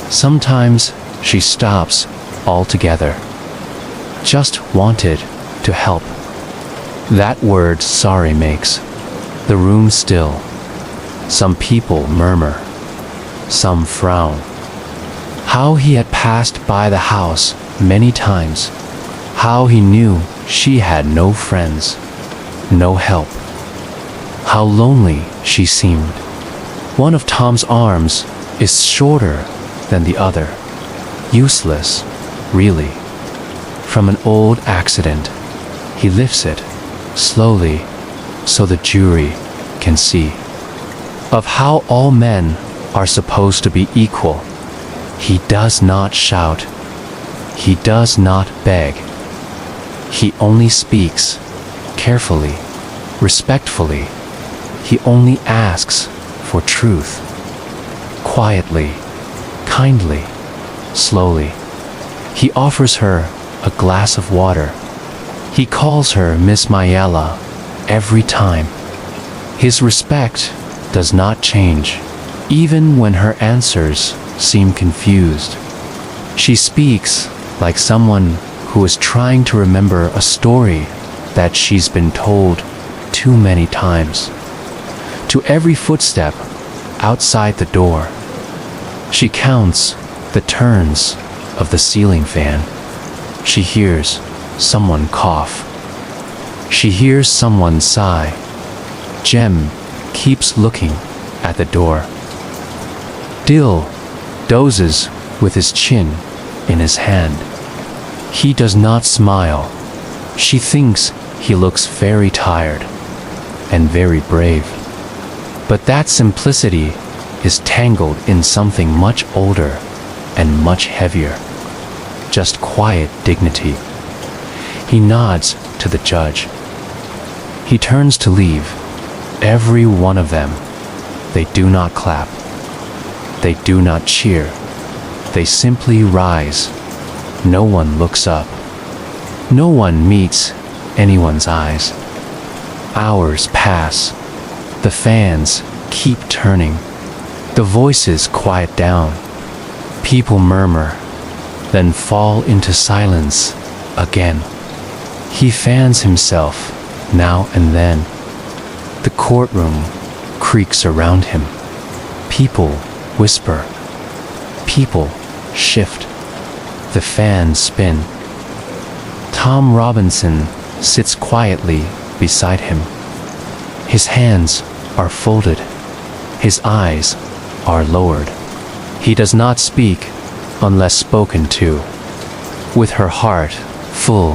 Sometimes she stops altogether. Just wanted to help. That word sorry makes the room still. Some people murmur. Some frown. How he had passed by the house many times. How he knew she had no friends, no help. How lonely she seemed. One of Tom's arms is shorter than the other. Useless, really. From an old accident, he lifts it, slowly, so the jury can see. Of how all men are supposed to be equal, he does not shout. He does not beg. He only speaks, carefully, respectfully. He only asks for truth. Quietly, kindly, slowly. He offers her a glass of water. He calls her Miss Mayella every time. His respect does not change, even when her answers seem confused. She speaks like someone who is trying to remember a story that she's been told too many times. To every footstep outside the door, she counts the turns of the ceiling fan. She hears someone cough. She hears someone sigh. Jem keeps looking at the door. Dil dozes with his chin in his hand. He does not smile. She thinks he looks very tired and very brave. But that simplicity is tangled in something much older and much heavier. Just quiet dignity. He nods to the judge. He turns to leave. Every one of them. They do not clap. They do not cheer. They simply rise. No one looks up. No one meets anyone's eyes. Hours pass. The fans keep turning. The voices quiet down. People murmur, then fall into silence again. He fans himself now and then. The courtroom creaks around him. People whisper. People shift. The fans spin. Tom Robinson sits quietly beside him. His hands are folded. His eyes are lowered. He does not speak unless spoken to, with her heart full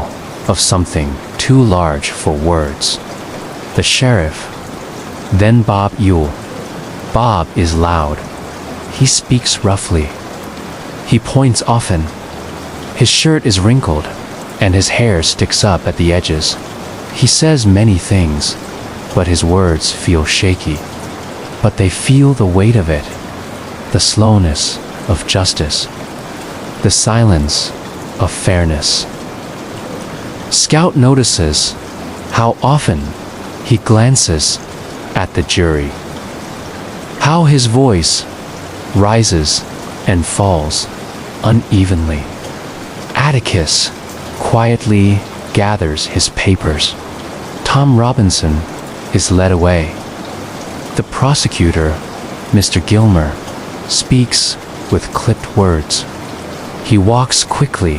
of something too large for words. The sheriff, then Bob Ewell. Bob is loud. He speaks roughly. He points often. His shirt is wrinkled, and his hair sticks up at the edges. He says many things, but his words feel shaky. But they feel the weight of it, the slowness of justice, the silence of fairness. Scout notices how often he glances at the jury, how his voice rises and falls unevenly. Atticus quietly gathers his papers. Tom Robinson is led away. The prosecutor, Mr. Gilmer, speaks with clipped words. He walks quickly.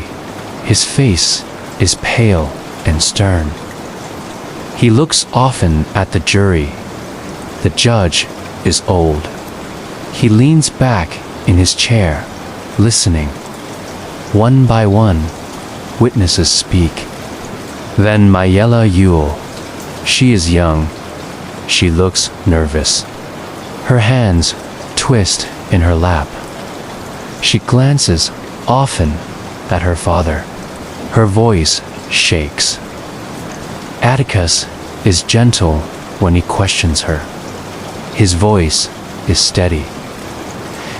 His face is pale and stern. He looks often at the jury. The judge is old. He leans back in his chair, listening. One by one, witnesses speak. Then Mayella Ewell. She is young. She looks nervous. Her hands twist in her lap. She glances often at her father. Her voice shakes. Atticus is gentle when he questions her. His voice is steady.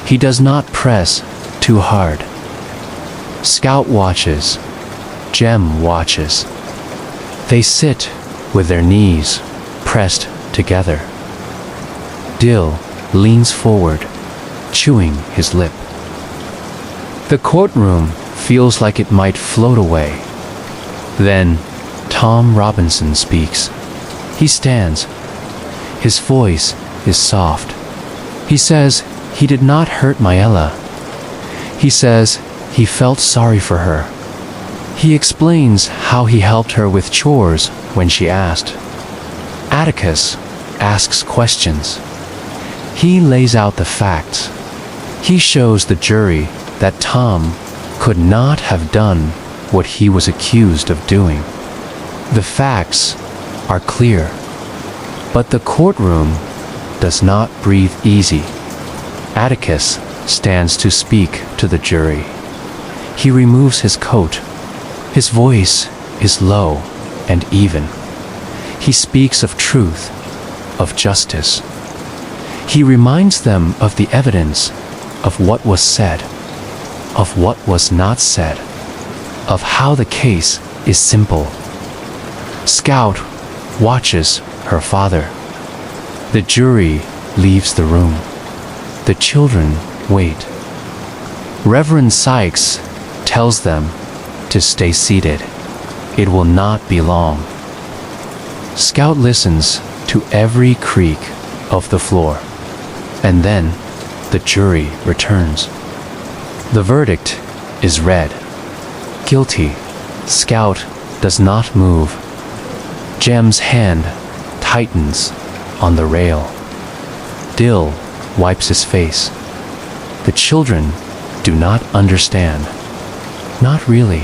He does not press too hard. Scout watches. Jem watches. They sit with their knees pressed together. Dill leans forward, chewing his lip. The courtroom feels like it might float away. Then Tom Robinson speaks. He stands. His voice is soft. He says he did not hurt Mayella. He says he felt sorry for her. He explains how he helped her with chores when she asked. Atticus asks questions. He lays out the facts. He shows the jury that Tom could not have done what he was accused of doing. The facts are clear, but the courtroom does not breathe easy. Atticus stands to speak to the jury. He removes his coat. His voice is low and even. He speaks of truth, of justice. He reminds them of the evidence, of what was said, of what was not said, of how the case is simple. Scout watches her father. The jury leaves the room. The children wait. Reverend Sykes tells them to stay seated. It will not be long. Scout listens to every creak of the floor, and then the jury returns. The verdict is read. Guilty. Scout does not move. Jem's hand tightens on the rail. Dill wipes his face. The children do not understand. Not really.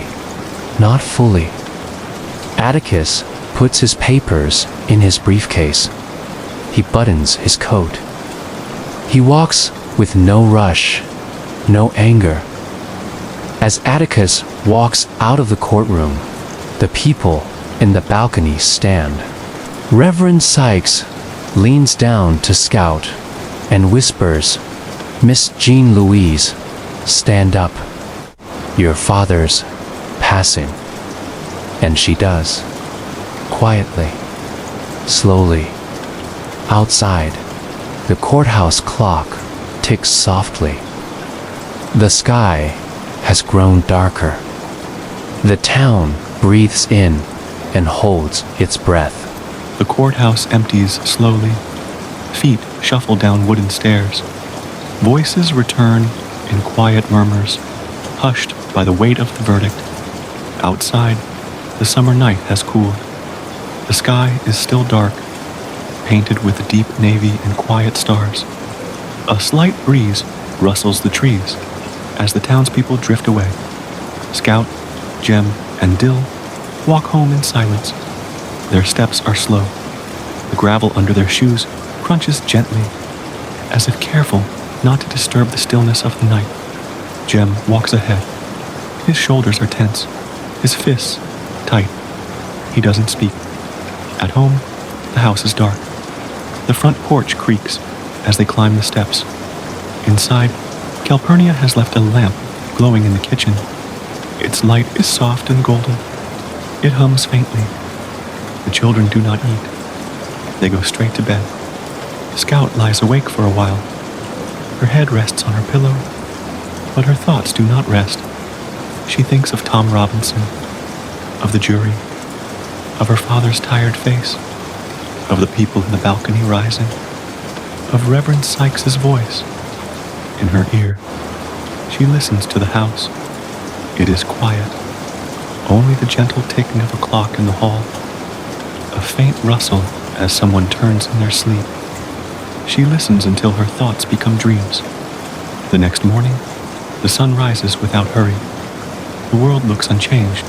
Not fully. Atticus puts his papers in his briefcase. He buttons his coat. He walks with no rush, no anger. As Atticus walks out of the courtroom, the people in the balcony stand. Reverend Sykes leans down to Scout and whispers, "Miss Jean Louise, stand up. Your father's passing." And she does, quietly, slowly. Outside, the courthouse clock ticks softly. The sky has grown darker. The town breathes in and holds its breath. The courthouse empties slowly. Feet shuffle down wooden stairs. Voices return in quiet murmurs, hushed by the weight of the verdict. Outside, the summer night has cooled. The sky is still dark, painted with deep navy and quiet stars. A slight breeze rustles the trees as the townspeople drift away. Scout, Jem, and Dill walk home in silence. Their steps are slow. The gravel under their shoes crunches gently, as if careful not to disturb the stillness of the night. Jem walks ahead. His shoulders are tense, his fists tight. He doesn't speak. At home, the house is dark. The front porch creaks as they climb the steps. Inside, Calpurnia has left a lamp glowing in the kitchen. Its light is soft and golden. It hums faintly. The children do not eat. They go straight to bed. Scout lies awake for a while. Her head rests on her pillow, but her thoughts do not rest. She thinks of Tom Robinson, of the jury, of her father's tired face, of the people in the balcony rising, of Reverend Sykes' voice in her ear. She listens to the house. It is quiet. Only the gentle ticking of a clock in the hall. A faint rustle as someone turns in their sleep. She listens until her thoughts become dreams. The next morning, the sun rises without hurry. The world looks unchanged.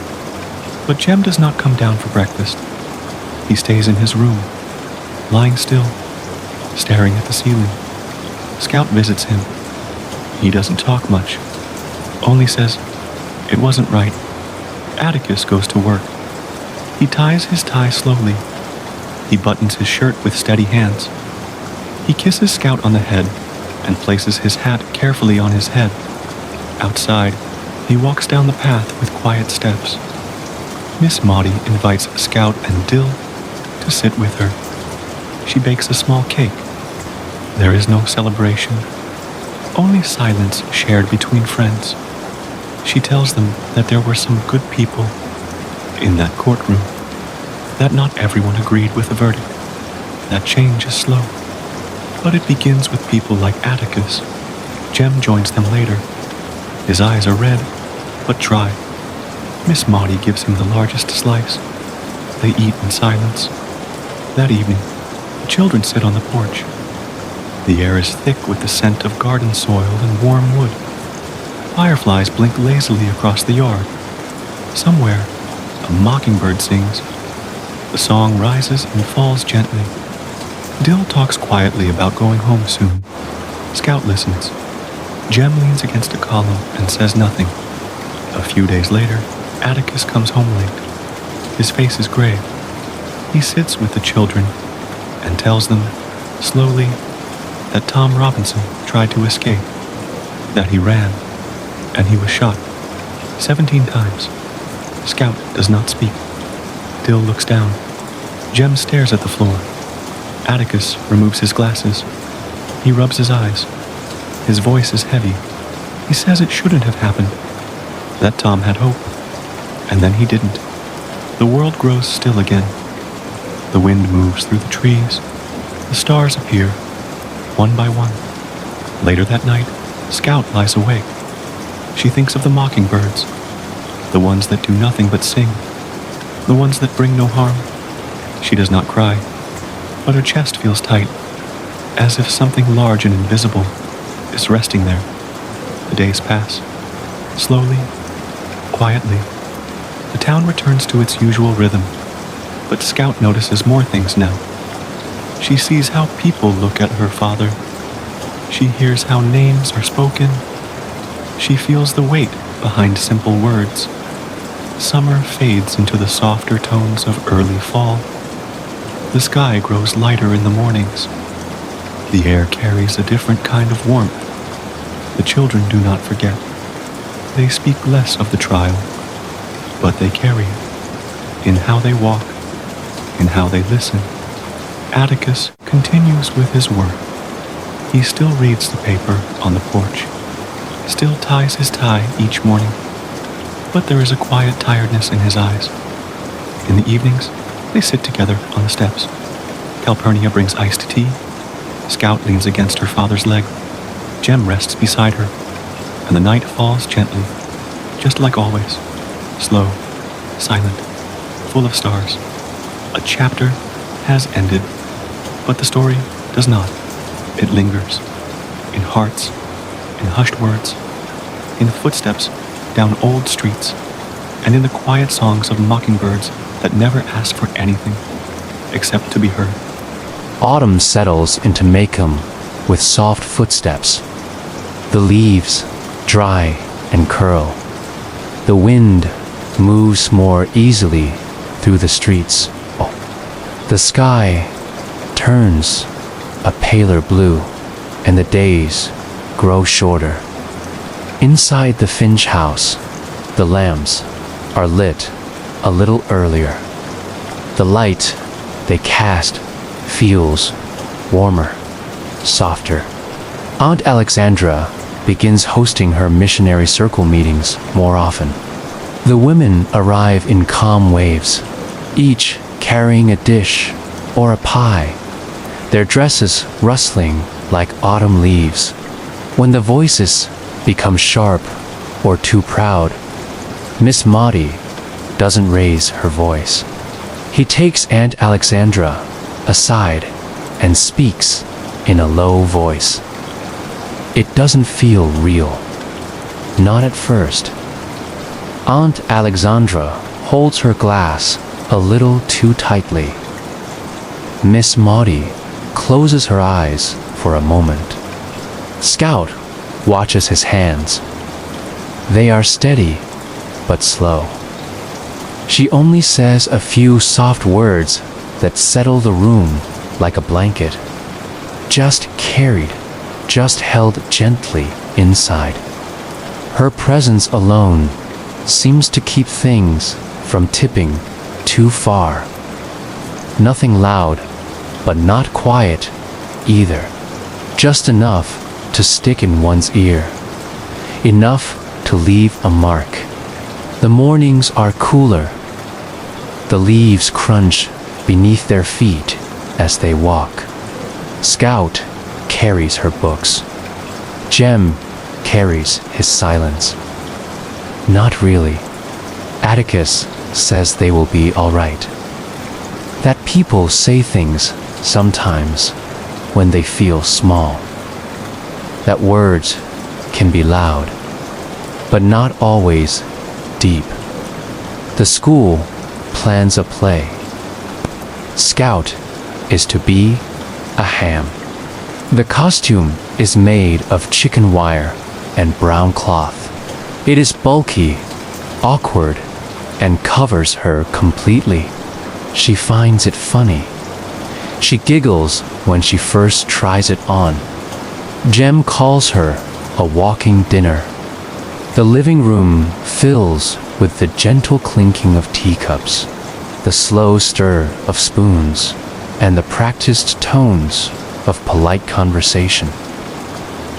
But Jem does not come down for breakfast. He stays in his room, lying still, staring at the ceiling. Scout visits him. He doesn't talk much, only says, "It wasn't right." Atticus goes to work. He ties his tie slowly. He buttons his shirt with steady hands. He kisses Scout on the head and places his hat carefully on his head. Outside, he walks down the path with quiet steps. Miss Maudie invites Scout and Dill to sit with her. She bakes a small cake. There is no celebration, only silence shared between friends. She tells them that there were some good people in that courtroom, that not everyone agreed with the verdict, that change is slow, but it begins with people like Atticus. Jem joins them later. His eyes are red, but dry. Miss Maudie gives him the largest slice. They eat in silence. That evening, the children sit on the porch. The air is thick with the scent of garden soil and warm wood. Fireflies blink lazily across the yard. Somewhere, a mockingbird sings. The song rises and falls gently. Dill talks quietly about going home soon. Scout listens. Jem leans against a column and says nothing. A few days later, Atticus comes home late. His face is grave. He sits with the children and tells them, slowly, that Tom Robinson tried to escape, that he ran, and he was shot 17 times. Scout does not speak. Dill looks down. Jem stares at the floor. Atticus removes his glasses. He rubs his eyes. His voice is heavy. He says it shouldn't have happened. That Tom had hope, and then he didn't. The world grows still again. The wind moves through the trees. The stars appear, one by one. Later that night, Scout lies awake. She thinks of the mockingbirds, the ones that do nothing but sing, the ones that bring no harm. She does not cry, but her chest feels tight, as if something large and invisible is resting there. The days pass, slowly, quietly. The town returns to its usual rhythm, but Scout notices more things now. She sees how people look at her father. She hears how names are spoken. She feels the weight behind simple words. Summer fades into the softer tones of early fall. The sky grows lighter in the mornings. The air carries a different kind of warmth. The children do not forget. They speak less of the trial, but they carry it in how they walk, in how they listen. Atticus continues with his work. He still reads the paper on the porch, still ties his tie each morning, but there is a quiet tiredness in his eyes. In the evenings, they sit together on the steps. Calpurnia brings iced tea. Scout leans against her father's leg. Jem rests beside her, and the night falls gently, just like always, slow, silent, full of stars. A chapter has ended, but the story does not. It lingers, in hearts, in hushed words, in footsteps down old streets, and in the quiet songs of mockingbirds that never ask for anything except to be heard. Autumn settles into Maycomb with soft footsteps. The leaves dry and curl. The wind moves more easily through the streets. The sky turns a paler blue, and the days grow shorter. Inside the Finch house, the lamps are lit a little earlier. The light they cast feels warmer, softer. Aunt Alexandra begins hosting her missionary circle meetings more often. The women arrive in calm waves, each carrying a dish or a pie, their dresses rustling like autumn leaves. When the voices become sharp or too proud, Miss Maudie doesn't raise her voice. He takes Aunt Alexandra aside and speaks in a low voice. It doesn't feel real, not at first. Aunt Alexandra holds her glass a little too tightly. Miss Maudie closes her eyes for a moment. Scout watches his hands. They are steady but slow. She only says a few soft words that settle the room like a blanket. Just carried, just held gently inside. Her presence alone seems to keep things from tipping too far. Nothing loud, but not quiet either. Just enough to stick in one's ear. Enough to leave a mark. The mornings are cooler. The leaves crunch beneath their feet as they walk. Scout carries her books. Jem carries his silence. Not really. Atticus says they will be all right. That people say things sometimes when they feel small. That words can be loud, but not always deep. The school plans a play. Scout is to be a ham. The costume is made of chicken wire and brown cloth. It is bulky, awkward, and covers her completely. She finds it funny. She giggles when she first tries it on. Jem calls her a walking dinner. The living room fills with the gentle clinking of teacups, the slow stir of spoons, and the practiced tones of polite conversation.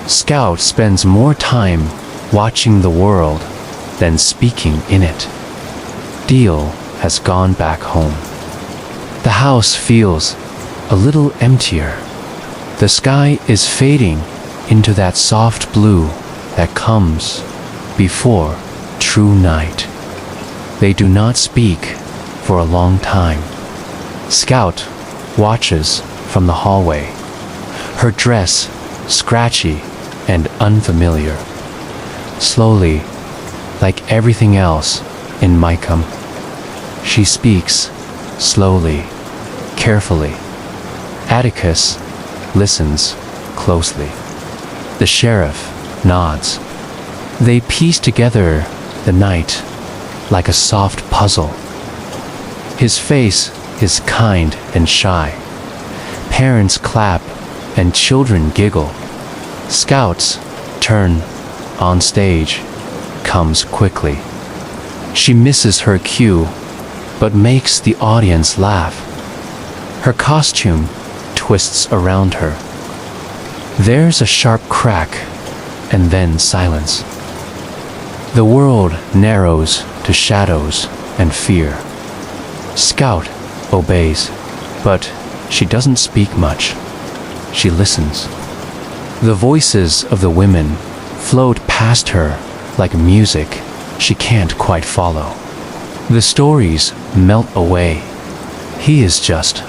Scout spends more time watching the world than speaking in it. Deal has gone back home. The house feels a little emptier. The sky is fading into that soft blue that comes before true night. They do not speak for a long time. Scout watches from the hallway, her dress scratchy and unfamiliar. Slowly, like everything else in Micum, she speaks slowly, carefully. Atticus listens closely. The sheriff nods. They piece together the night like a soft puzzle. His face is kind and shy. Parents clap and children giggle. Scout's turn on stage comes quickly. She misses her cue, but makes the audience laugh. Her costume twists around her. There's a sharp crack, and then silence. The world narrows to shadows and fear. Scout obeys, but she doesn't speak much. She listens. The voices of the women float past her like music she can't quite follow. The stories melt away. He is just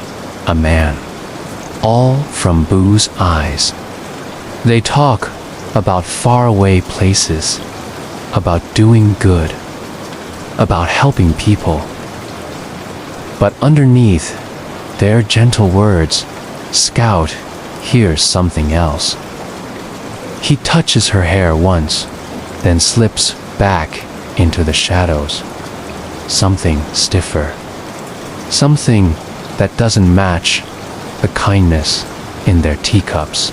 a man. All from Boo's eyes. They talk about faraway places, about doing good, about helping people. But underneath their gentle words, Scout hears something else. He touches her hair once, then slips back into the shadows. Something stiffer. Something that doesn't match the kindness in their teacups.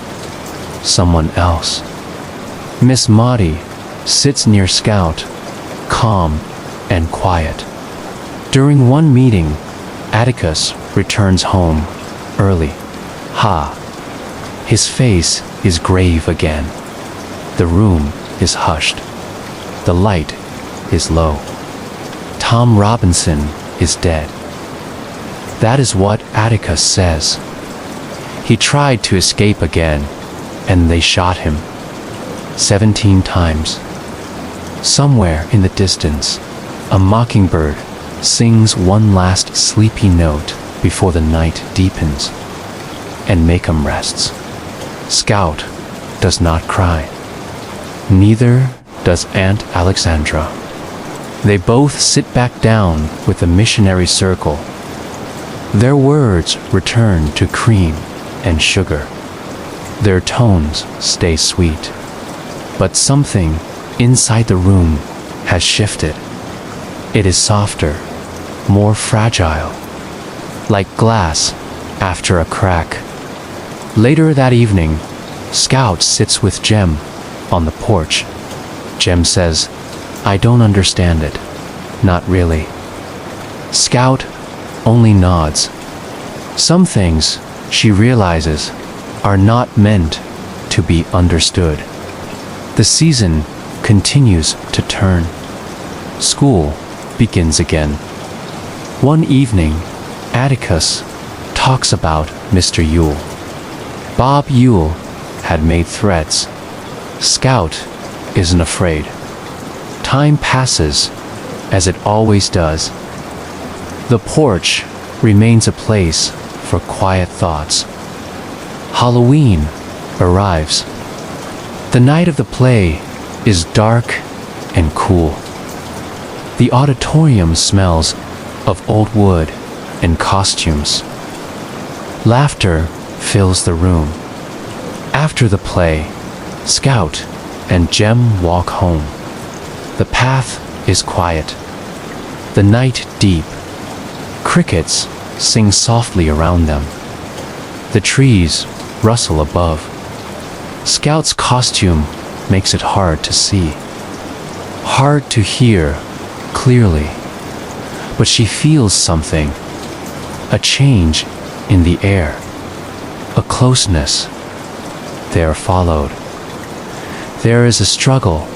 Someone else. Miss Maudie sits near Scout, calm and quiet. During one meeting, Atticus returns home early. His face is grave again. The room is hushed. The light is low. Tom Robinson is dead. That is what Atticus says. He tried to escape again, and they shot him 17 times. Somewhere in the distance, a mockingbird sings one last sleepy note before the night deepens, and Mecum rests. Scout does not cry. Neither does Aunt Alexandra. They both sit back down with the missionary circle. Their words return to cream and sugar. Their tones stay sweet. But something inside the room has shifted. It is softer, more fragile, like glass after a crack. Later that evening, Scout sits with Jem on the porch. Jem says, "I don't understand it. Not really." Scout only nods. Some things, she realizes, are not meant to be understood. The season continues to turn. School begins again. One evening, Atticus talks about Mr. Yule. Bob Yule had made threats. Scout isn't afraid. Time passes, as it always does. The porch remains a place for quiet thoughts. Halloween arrives. The night of the play is dark and cool. The auditorium smells of old wood and costumes. Laughter fills the room. After the play, Scout and Jem walk home. The path is quiet. The night deep. Crickets sing softly around them. The trees rustle above. Scout's costume makes it hard to see, hard to hear clearly, but she feels something, a change in the air, a closeness. They are followed. There is a struggle,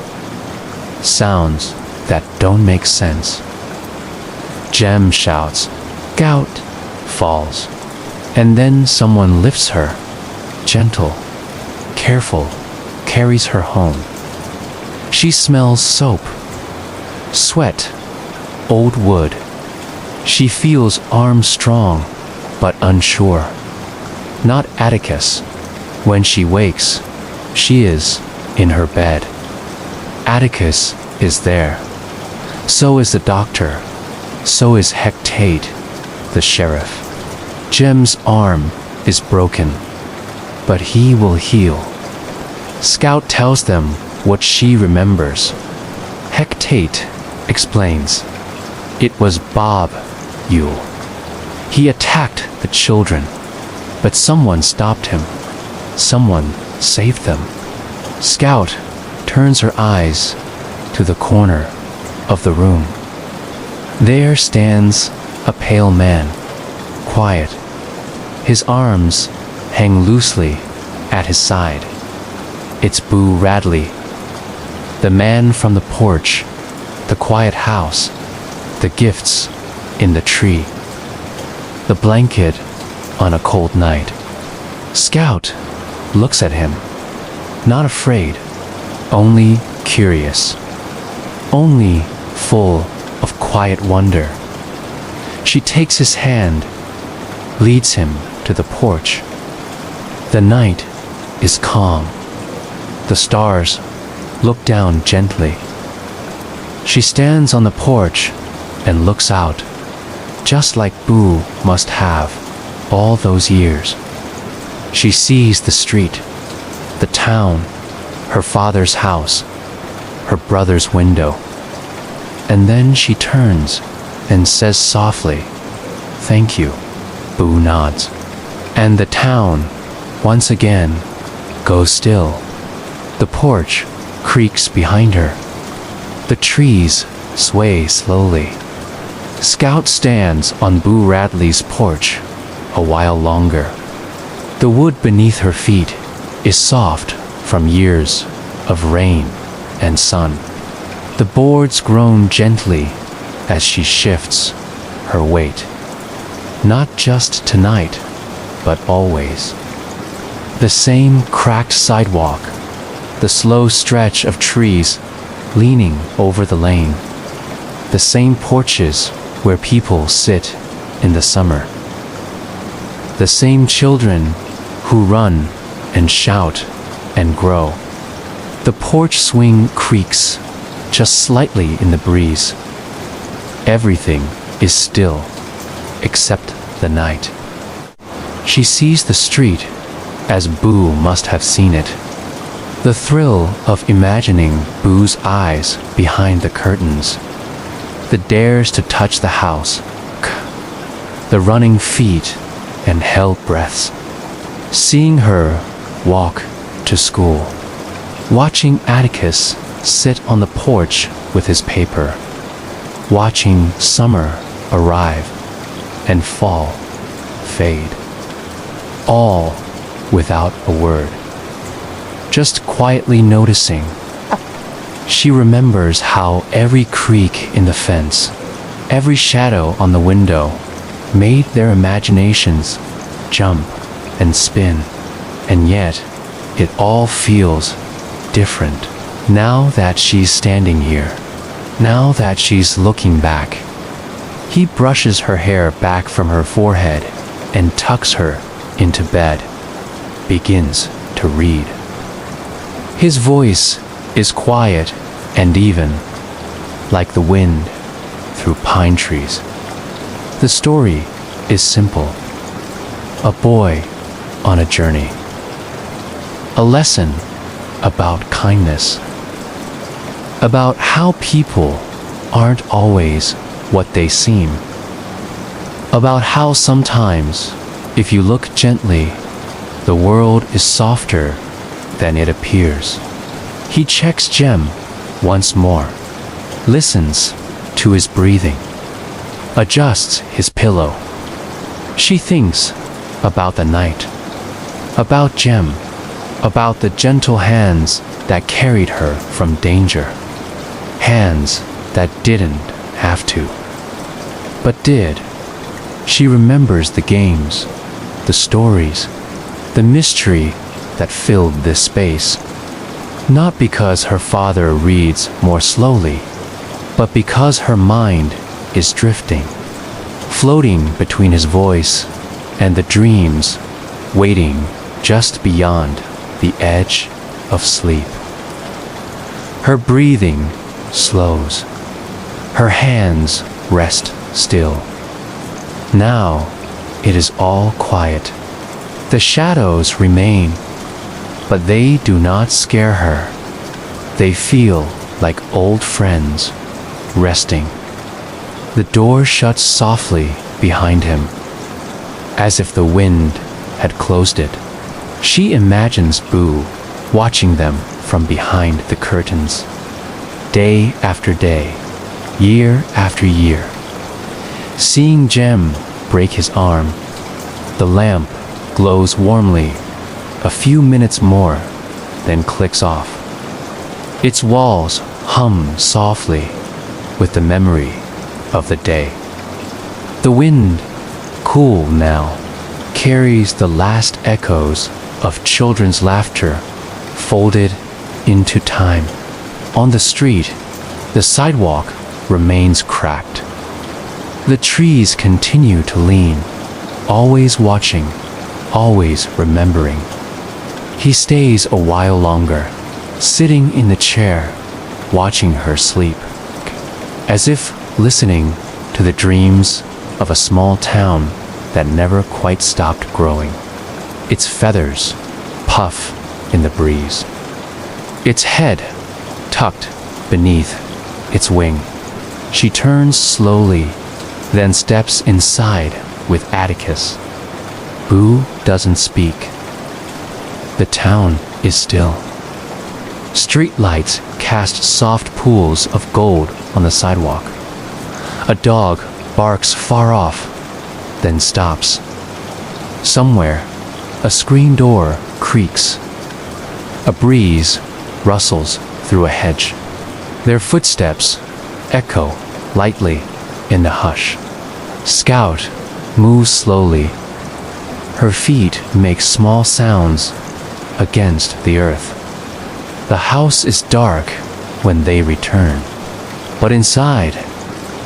sounds that don't make sense. Jem shouts, "Gout!" falls, and then someone lifts her, gentle, careful, carries her home. She smells soap, sweat, old wood. She feels arms strong, but unsure. Not Atticus. When she wakes, she is in her bed. Atticus is there. So is the doctor. So is Hecate, the sheriff. Jem's arm is broken, but he will heal. Scout tells them what she remembers. Hecate explains. It was Bob Yule. He attacked the children, but someone stopped him. Someone saved them. Scout turns her eyes to the corner of the room. There stands a pale man, quiet. His arms hang loosely at his side. It's Boo Radley, the man from the porch, the quiet house, the gifts in the tree, the blanket on a cold night. Scout looks at him, not afraid, only curious, only full of quiet wonder. She takes his hand, leads him to the porch. The night is calm. The stars look down gently. She stands on the porch and looks out, just like Boo must have all those years. She sees the street, the town, her father's house, her brother's window. And then she turns and says softly, "Thank you." Boo nods. And the town, once again, goes still. The porch creaks behind her. The trees sway slowly. Scout stands on Boo Radley's porch a while longer. The wood beneath her feet is soft from years of rain and sun. The boards groan gently as she shifts her weight. Not just tonight, but always. The same cracked sidewalk, the slow stretch of trees leaning over the lane, the same porches where people sit in the summer, the same children who run and shout and grow. The porch swing creaks just slightly in the breeze. Everything is still except the night. She sees the street as Boo must have seen it. The thrill of imagining Boo's eyes behind the curtains, the dares to touch the house, the running feet and held breaths, seeing her walk to school, watching Atticus sit on the porch with his paper, watching summer arrive and fall, fade, all without a word, just quietly noticing. She remembers how every creak in the fence, every shadow on the window made their imaginations jump and spin, and yet it all feels different now that she's standing here, now that she's looking back. He brushes her hair back from her forehead and tucks her into bed, begins to read. His voice is quiet and even, like the wind through pine trees. The story is simple. A boy on a journey. A lesson about kindness. About how people aren't always what they seem. About how sometimes, if you look gently, the world is softer than it appears. He checks Jem once more, listens to his breathing, adjusts his pillow. She thinks about the night, about Jem, about the gentle hands that carried her from danger, hands that didn't have to, but did. She remembers the games, the stories, the mystery that filled this space. Not because her father reads more slowly, but because her mind is drifting, floating between his voice and the dreams waiting just beyond the edge of sleep. Her breathing slows. Her hands rest still. Now it is all quiet. The shadows remain, but they do not scare her. They feel like old friends, resting. The door shuts softly behind him, as if the wind had closed it. She imagines Boo watching them from behind the curtains, day after day, year after year. Seeing Jem break his arm, the lamp glows warmly a few minutes more, then clicks off. Its walls hum softly with the memory of the day. The wind, cool now, carries the last echoes of children's laughter folded into time. On the street, the sidewalk remains cracked. The trees continue to lean, always watching, always remembering. He stays a while longer, sitting in the chair, watching her sleep, as if listening to the dreams of a small town that never quite stopped growing. Its feathers puff in the breeze. Its head tucked beneath its wing. She turns slowly, then steps inside with Atticus. Boo doesn't speak. The town is still. Street lights cast soft pools of gold on the sidewalk. A dog barks far off, then stops. Somewhere, a screen door creaks. A breeze rustles through a hedge. Their footsteps echo lightly in the hush. Scout moves slowly. Her feet make small sounds against the earth. The house is dark when they return, but inside,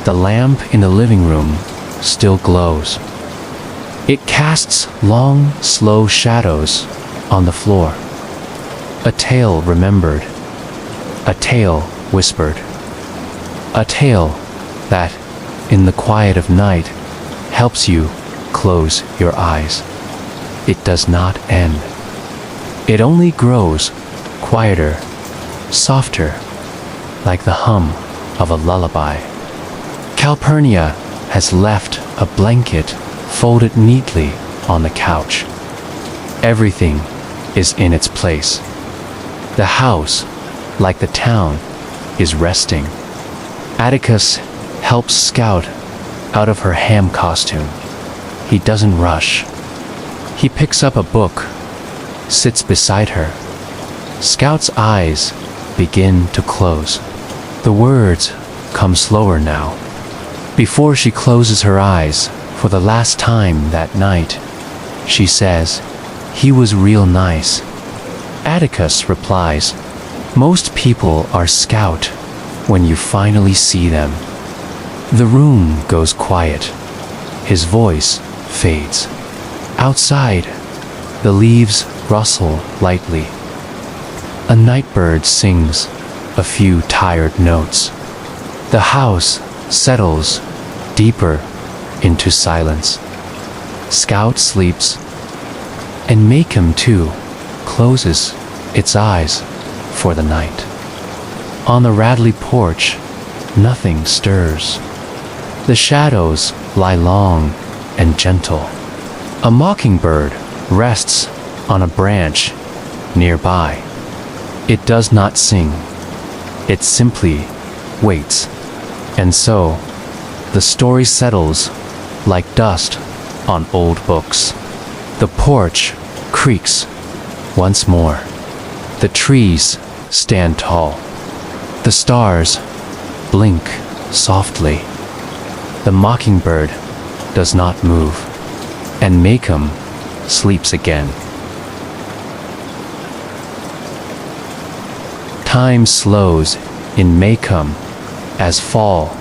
the lamp in the living room still glows. It casts long, slow shadows on the floor. A tale remembered, a tale whispered, a tale that, in the quiet of night, helps you close your eyes. It does not end. It only grows quieter, softer, like the hum of a lullaby. Calpurnia has left a blanket folded neatly on the couch. Everything is in its place. The house, like the town, is resting. Atticus helps Scout out of her ham costume. He doesn't rush. He picks up a book, sits beside her. Scout's eyes begin to close. The words come slower now. Before she closes her eyes for the last time that night, she says, "He was real nice." Atticus replies, "Most people are Scout when you finally see them." The room goes quiet. His voice fades. Outside, the leaves rustle lightly. A nightbird sings a few tired notes. The house settles deeper into silence. Scout sleeps, and Maycomb too closes its eyes for the night. On the Radley porch, nothing stirs. The shadows lie long and gentle. A mockingbird rests on a branch nearby. It does not sing. It simply waits. And so, the story settles like dust on old books. The porch creaks once more. The trees stand tall. The stars blink softly. The mockingbird does not move, and Maycomb sleeps again. Time slows in Maycomb as fall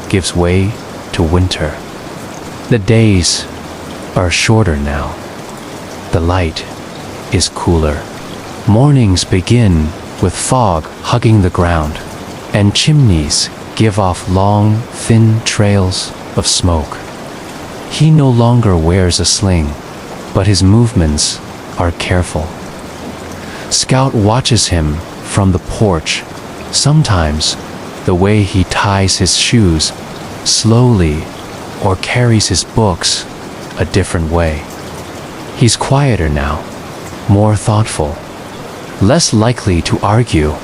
gives way to winter. The days are shorter now. The light is cooler. Mornings begin with fog hugging the ground, and chimneys give off long, thin trails of smoke. He no longer wears a sling, but his movements are careful. Scout watches him from the porch, sometimes the way he ties his shoes slowly or carries his books a different way. He's quieter now, more thoughtful, less likely to argue,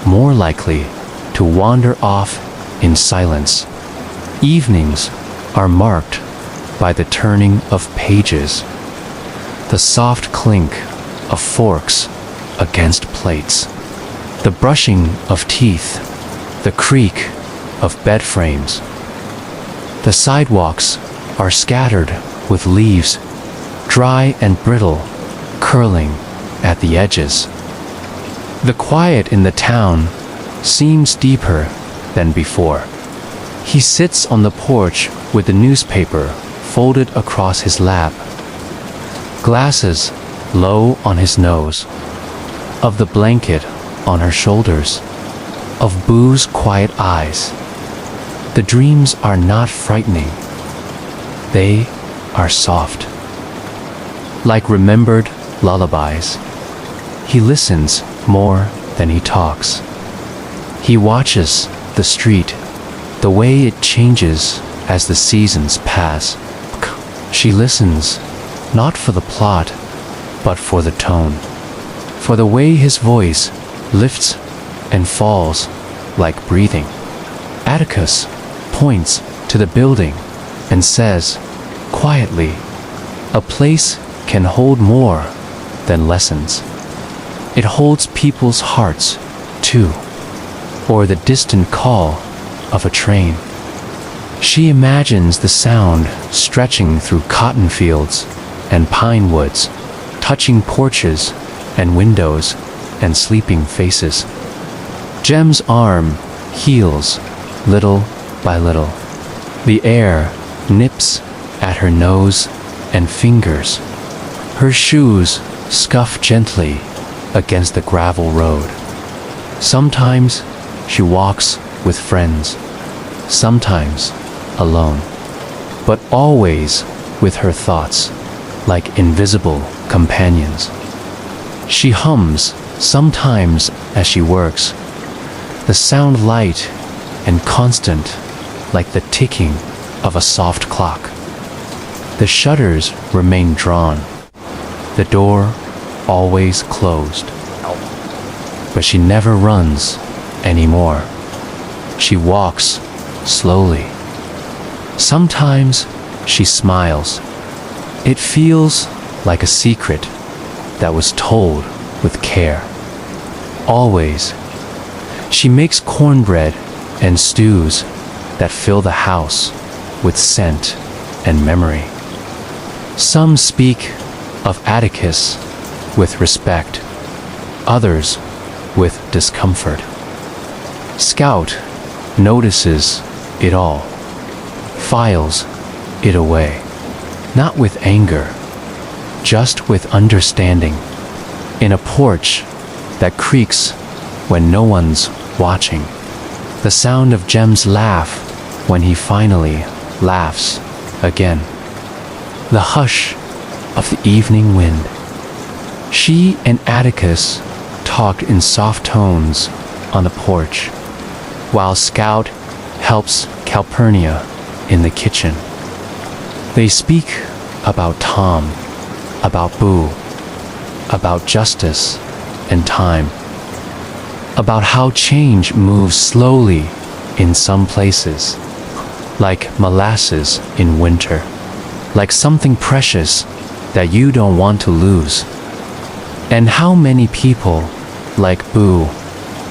more likely to wander off in silence. Evenings are marked by the turning of pages, the soft clink of forks against plates, the brushing of teeth, the creak of bed frames. The sidewalks are scattered with leaves, dry and brittle, curling at the edges. The quiet in the town seems deeper than before. He sits on the porch with the newspaper folded across his lap, glasses low on his nose, of the blanket on her shoulders, of Boo's quiet eyes. The dreams are not frightening. They are soft, like remembered lullabies. He listens more than he talks. He watches the street, the way it changes as the seasons pass. She listens, not for the plot, but for the tone, for the way his voice lifts and falls like breathing. Atticus points to the building and says, quietly, a place can hold more than lessons. It holds people's hearts, too, or the distant call of a train. She imagines the sound stretching through cotton fields and pine woods, touching porches and windows and sleeping faces. Jem's arm heals little by little. The air nips at her nose and fingers. Her shoes scuff gently against the gravel road. Sometimes she walks with friends, sometimes alone, but always with her thoughts like invisible companions. She hums sometimes as she works, the sound light and constant like the ticking of a soft clock. The shutters remain drawn, the door always closed. But she never runs anymore. She walks slowly. Sometimes she smiles. It feels like a secret that was told with care. Always, she makes cornbread and stews that fill the house with scent and memory. Some speak of Atticus with respect, others with discomfort. Scout notices it all, files it away, not with anger, just with understanding. In a porch that creaks when no one's watching, the sound of Jem's laugh when he finally laughs again, the hush of the evening wind. She and Atticus talked in soft tones on the porch, while Scout helps Calpurnia in the kitchen. They speak about Tom, about Boo, about justice and time, about how change moves slowly in some places, like molasses in winter, like something precious that you don't want to lose, and how many people, like Boo,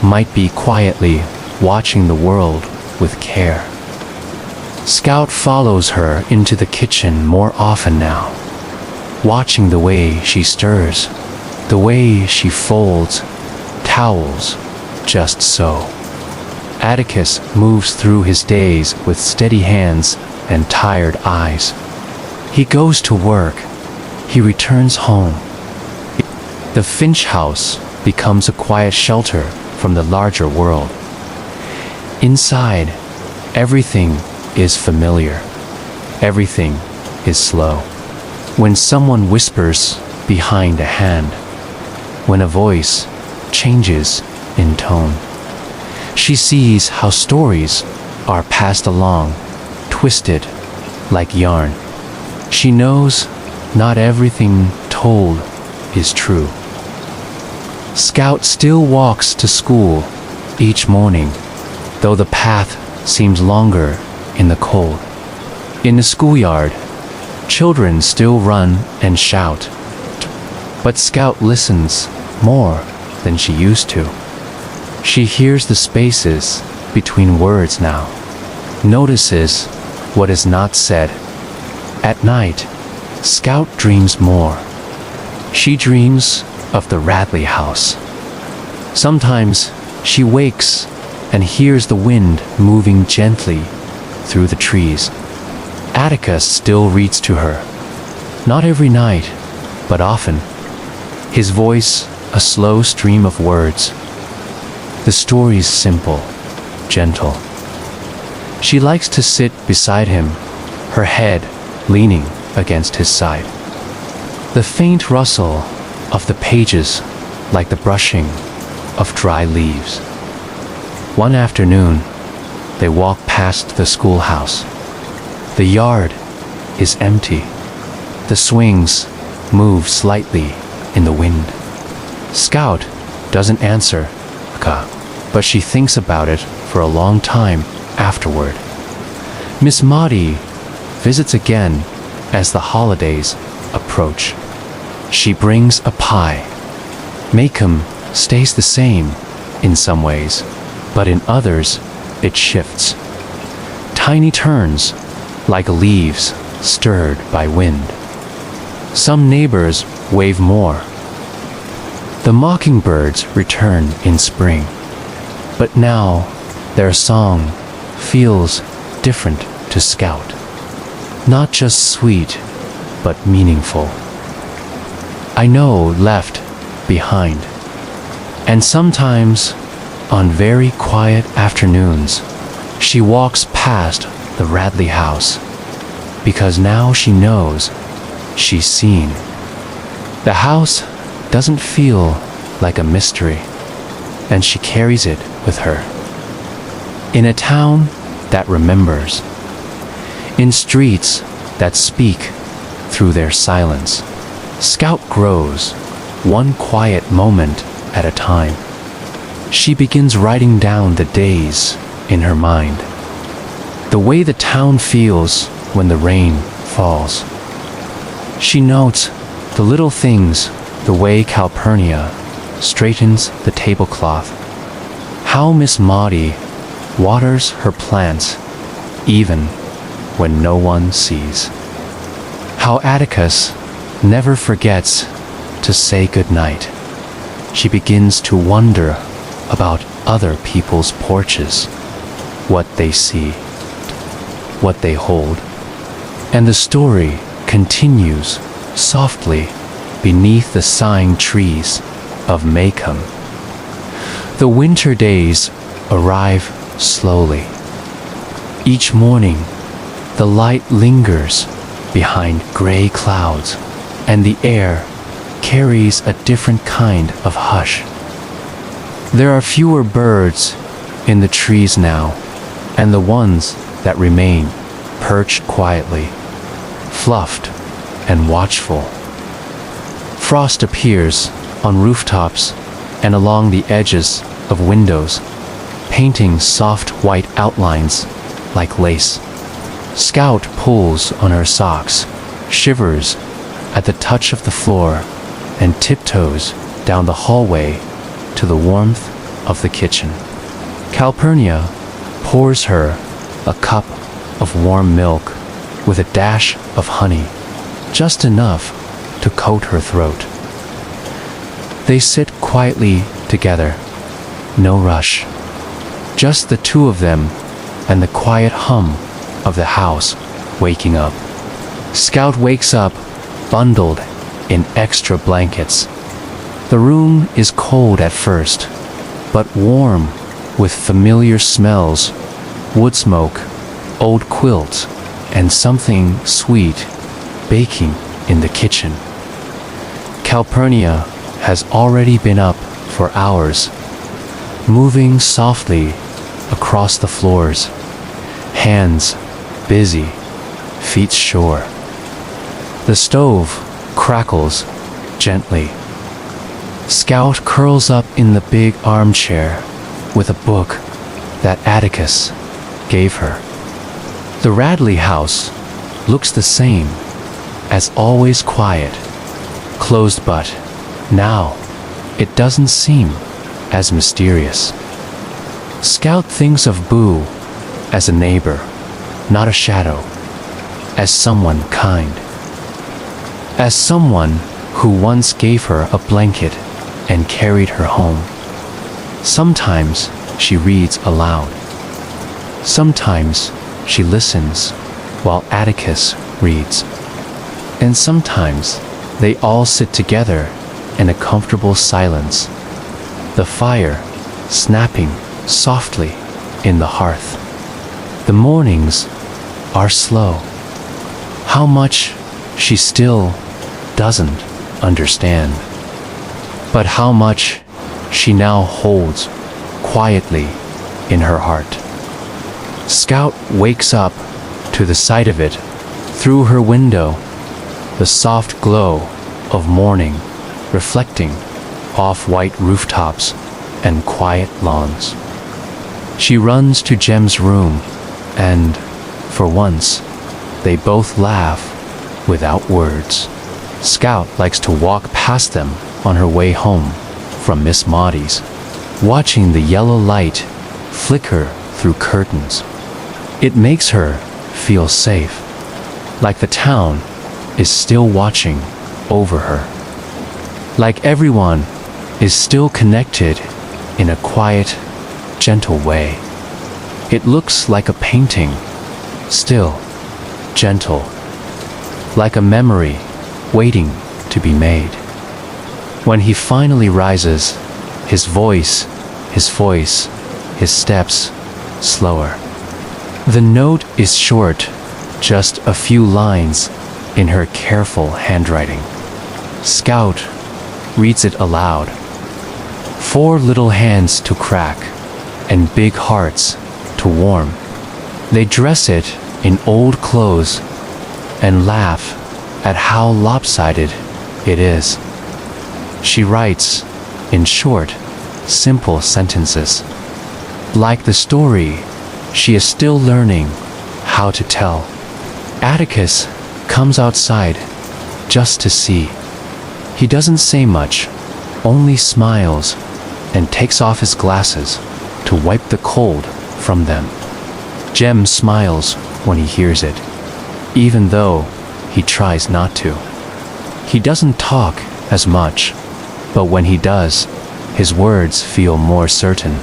might be quietly watching the world with care. Scout follows her into the kitchen more often now, watching the way she stirs, the way she folds towels just so. Atticus moves through his days with steady hands and tired eyes. He goes to work. He returns home. The Finch house becomes a quiet shelter from the larger world. Inside, everything is familiar. Everything is slow. When someone whispers behind a hand, when a voice changes in tone, she sees how stories are passed along, twisted like yarn. She knows not everything told is true. Scout still walks to school each morning, though the path seems longer in the cold. In the schoolyard, children still run and shout, but Scout listens more than she used to. She hears the spaces between words now, notices what is not said. At night, Scout dreams more. She dreams of the Radley house. Sometimes she wakes and hears the wind moving gently through the trees. Atticus still reads to her, not every night, but often. His voice a slow stream of words. The story's simple, gentle. She likes to sit beside him, her head leaning against his side. The faint rustle of the pages like the brushing of dry leaves. One afternoon, they walk past the schoolhouse. The yard is empty. The swings move slightly in the wind. Scout doesn't answer, but she thinks about it for a long time afterward. Miss Maudie visits again as the holidays approach. She brings a pie. Maycomb stays the same in some ways, but in others it shifts. Tiny turns, like leaves stirred by wind. Some neighbors wave more. The mockingbirds return in spring, but now their song feels different to Scout. Not just sweet, but meaningful. I know left behind. And sometimes, on very quiet afternoons, she walks past the Radley house, because now she knows she's seen. The house doesn't feel like a mystery, and she carries it with her. In a town that remembers, in streets that speak through their silence, Scout grows, one quiet moment at a time. She begins writing down the days in her mind, the way the town feels when the rain falls. She notes the little things, the way Calpurnia straightens the tablecloth, how Miss Maudie waters her plants even when no one sees, how Atticus never forgets to say goodnight. She begins to wonder about other people's porches, what they see, what they hold. And the story continues softly beneath the sighing trees of Maycomb. The winter days arrive slowly. Each morning, the light lingers behind gray clouds, and the air carries a different kind of hush. There are fewer birds in the trees now, and the ones that remain perch quietly, fluffed and watchful. Frost appears on rooftops and along the edges of windows, painting soft white outlines like lace. Scout pulls on her socks, shivers at the touch of the floor, and tiptoes down the hallway to the warmth of the kitchen. Calpurnia pours her a cup of warm milk with a dash of honey, just enough to coat her throat. They sit quietly together, no rush, just the two of them and the quiet hum of the house waking up. Scout wakes up, bundled in extra blankets. The room is cold at first, but warm with familiar smells, wood smoke, old quilts, and something sweet baking in the kitchen. Calpurnia has already been up for hours, moving softly across the floors, hands busy, feet sure. The stove crackles gently. Scout curls up in the big armchair with a book that Atticus gave her. The Radley house looks the same, as always quiet, closed, but now it doesn't seem as mysterious. Scout thinks of Boo as a neighbor, not a shadow, as someone kind, as someone who once gave her a blanket and carried her home. Sometimes she reads aloud. Sometimes she listens while Atticus reads. And sometimes they all sit together in a comfortable silence, the fire snapping softly in the hearth. The mornings are slow. How much she still doesn't understand, but how much she now holds quietly in her heart. Scout wakes up to the sight of it through her window, the soft glow of morning reflecting off white rooftops and quiet lawns. She runs to Jem's room, and for once, they both laugh without words. Scout likes to walk past them on her way home from Miss Maudie's, watching the yellow light flicker through curtains. It makes her feel safe, like the town is still watching over her, like everyone is still connected in a quiet, gentle way. It looks like a painting, still gentle, like a memory waiting to be made. When he finally rises, his voice, his steps slower. The note is short, just a few lines in her careful handwriting. Scout reads it aloud. 4 little hands to crack and big hearts to warm. They dress it in old clothes and laugh at how lopsided it is. She writes in short, simple sentences, like the story she is still learning how to tell. Atticus comes outside just to see. He doesn't say much, only smiles and takes off his glasses to wipe the cold from them. Jem smiles when he hears it, even though he tries not to. He doesn't talk as much, but when he does, his words feel more certain,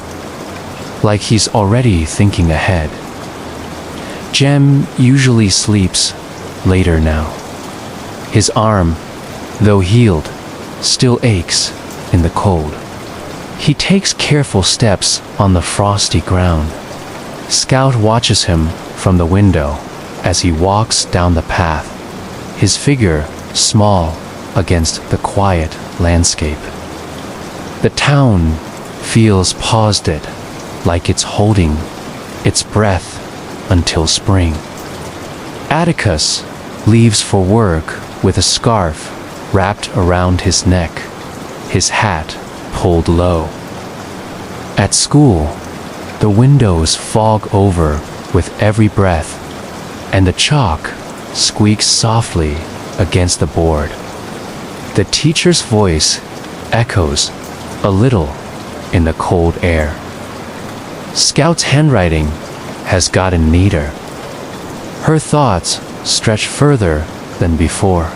like he's already thinking ahead. Jem usually sleeps later now. His arm, though healed, still aches in the cold. He takes careful steps on the frosty ground. Scout watches him from the window as he walks down the path, his figure small against the quiet landscape. The town feels paused it, like it's holding its breath until spring. Atticus leaves for work with a scarf wrapped around his neck, his hat pulled low. At school, the windows fog over with every breath, and the chalk squeaks softly against the board. The teacher's voice echoes a little in the cold air. Scout's handwriting has gotten neater. Her thoughts stretch further than before.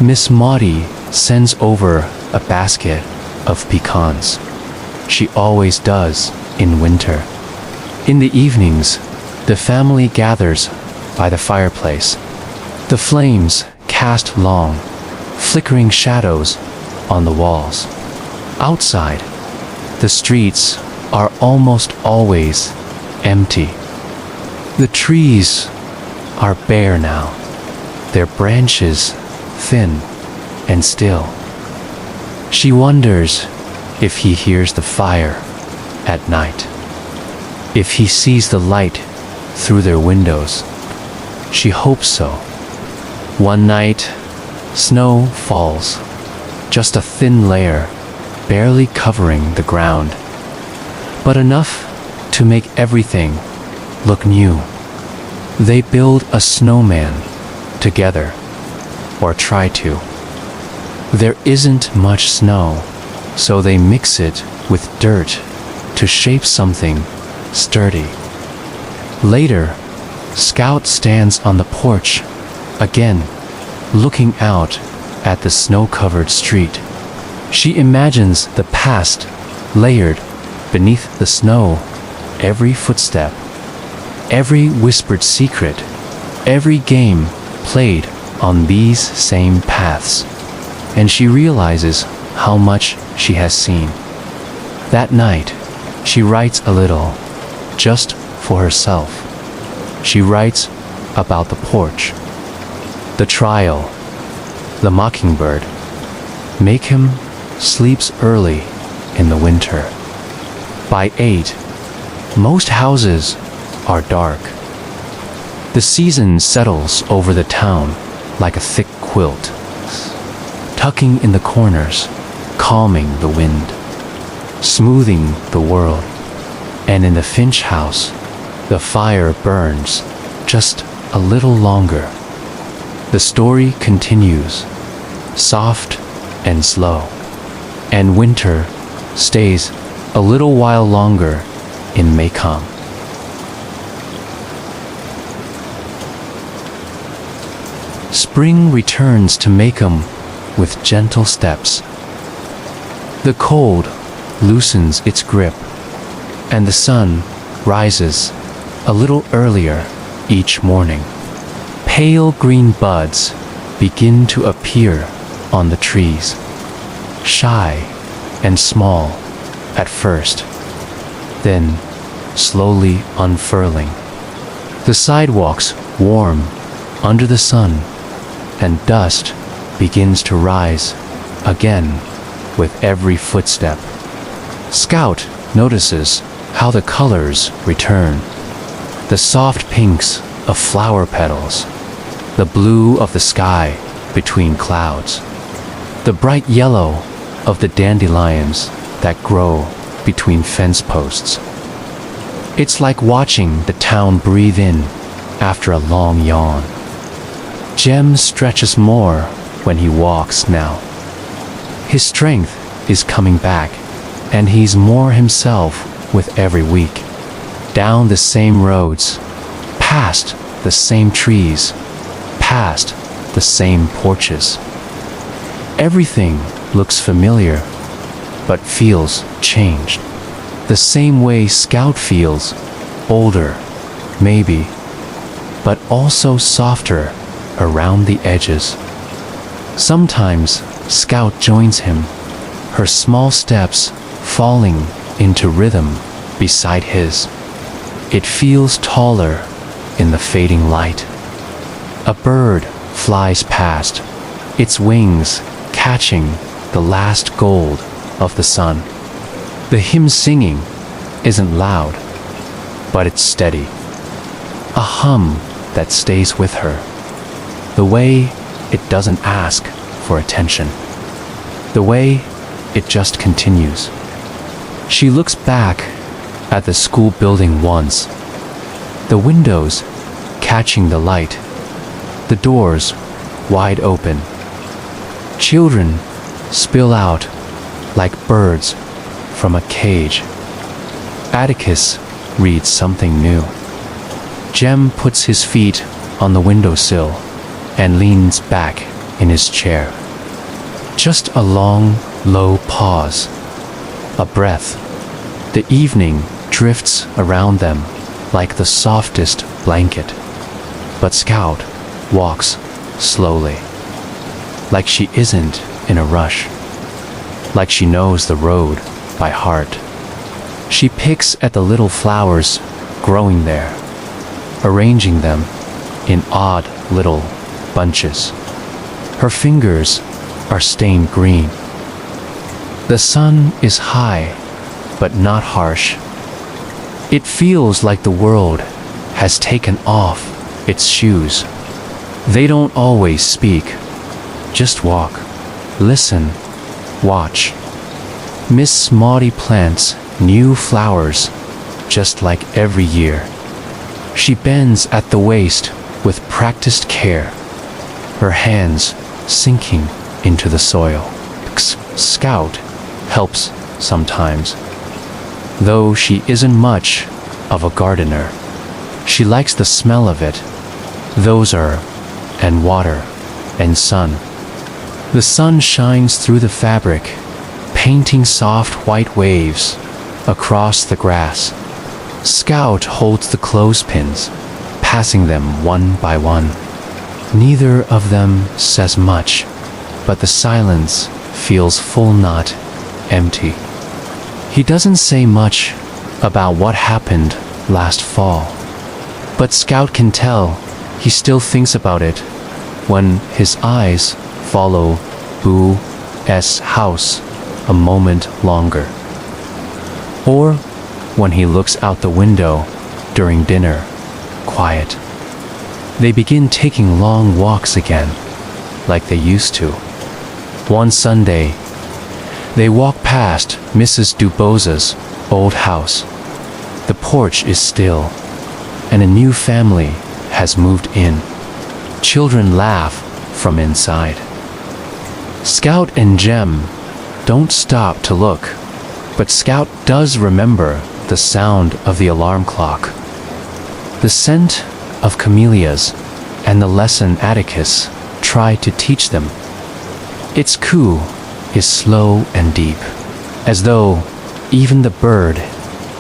Miss Maudie sends over a basket of pecans. She always does in winter. In the evenings, the family gathers by the fireplace. The flames cast long, flickering shadows on the walls. Outside, the streets are almost always empty. The trees are bare now, their branches thin and still. She wonders if he hears the fire at night, if he sees the light through their windows. She hopes so. One night, snow falls, just a thin layer, barely covering the ground, but enough to make everything look new. They build a snowman together, or try to. There isn't much snow, so they mix it with dirt to shape something sturdy. Later, Scout stands on the porch, again, looking out at the snow-covered street. She imagines the past layered beneath the snow, every footstep, every whispered secret, every game played on these same paths, and she realizes how much she has seen. That night, she writes a little, just for herself. She writes about the porch, the trial, the mockingbird. Make him sleeps early in the winter. By 8, most houses are dark. The season settles over the town like a thick quilt, tucking in the corners, calming the wind, smoothing the world. And in the Finch house, the fire burns just a little longer. The story continues, soft and slow, and winter stays a little while longer in Maycomb. Spring returns to Maycomb with gentle steps. The cold loosens its grip, and the sun rises a little earlier each morning. Pale green buds begin to appear on the trees, shy and small at first, then slowly unfurling. The sidewalks warm under the sun, and dust begins to rise again with every footstep. Scout notices how the colors return. The soft pinks of flower petals, the blue of the sky between clouds, the bright yellow of the dandelions that grow between fence posts. It's like watching the town breathe in after a long yawn. Jem stretches more when he walks now. His strength is coming back, and he's more himself with every week. Down the same roads, past the same trees, past the same porches. Everything looks familiar, but feels changed. The same way Scout feels, older, maybe, but also softer around the edges. Sometimes Scout joins him, her small steps falling into rhythm beside his. It feels taller in the fading light. A bird flies past, its wings catching the last gold of the sun. The hymn singing isn't loud, but it's steady. A hum that stays with her. The way it doesn't ask for attention. The way it just continues. She looks back at the school building once. The windows catching the light. The doors wide open. Children spill out like birds from a cage. Atticus reads something new. Jem puts his feet on the windowsill and leans back in his chair. Just a long, low pause. A breath. The evening drifts around them like the softest blanket. But Scout walks slowly, like she isn't in a rush, like she knows the road by heart. She picks at the little flowers growing there, arranging them in odd little bunches. Her fingers are stained green. The sun is high, but not harsh. It feels like the world has taken off its shoes. They don't always speak, just walk, listen, watch. Miss Maudie plants new flowers, just like every year. She bends at the waist with practiced care, her hands sinking into the soil. Scout helps sometimes, though she isn't much of a gardener. She likes the smell of it, those are, and water, and sun. The sun shines through the fabric, painting soft white waves across the grass. Scout holds the clothespins, passing them one by one. Neither of them says much, but the silence feels full, not empty. He doesn't say much about what happened last fall, but Scout can tell he still thinks about it when his eyes follow Boo's house a moment longer, or when he looks out the window during dinner, quiet. They begin taking long walks again, like they used to. One Sunday, they walk past Mrs. Dubosa's old house. The porch is still, and a new family has moved in. Children laugh from inside. Scout and Jem don't stop to look, but Scout does remember the sound of the alarm clock, the scent of camellias, and the lesson Atticus tried to teach them. Its coo is slow and deep, as though even the bird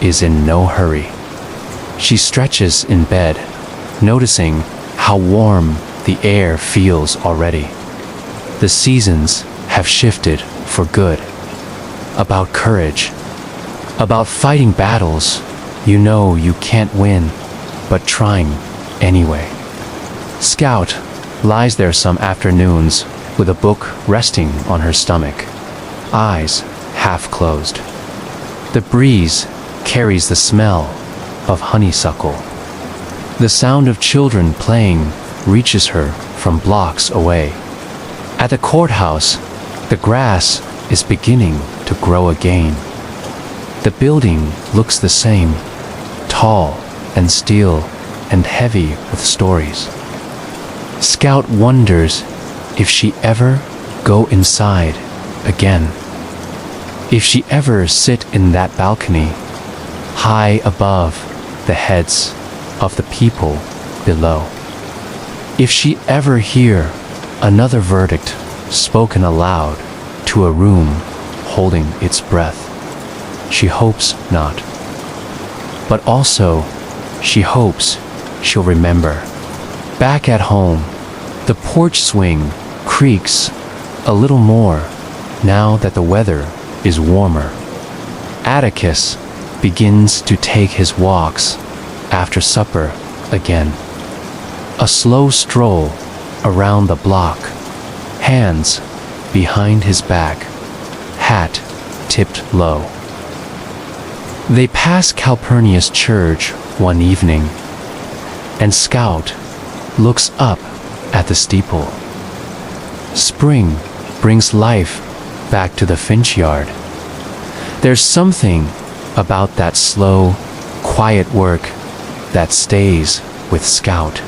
is in no hurry. She stretches in bed, noticing how warm the air feels already. The seasons have shifted for good. About courage, about fighting battles you know you can't win, but trying anyway. Scout lies there some afternoons with a book resting on her stomach, eyes half closed. The breeze carries the smell of honeysuckle. The sound of children playing reaches her from blocks away. At the courthouse, the grass is beginning to grow again. The building looks the same, tall and steel and heavy with stories. Scout wonders if she ever go inside again. If she ever sit in that balcony, high above the heads of the people below. If she ever hear another verdict spoken aloud to a room holding its breath. She hopes not. But also, she hopes she'll remember. Back at home, the porch swing creaks a little more now that the weather is warmer. Atticus begins to take his walks after supper again. A slow stroll around the block, hands behind his back, hat tipped low. They pass Calpurnia's church one evening, and Scout looks up at the steeple. Spring brings life back to the Finch yard. There's something about that slow, quiet work that stays with Scout.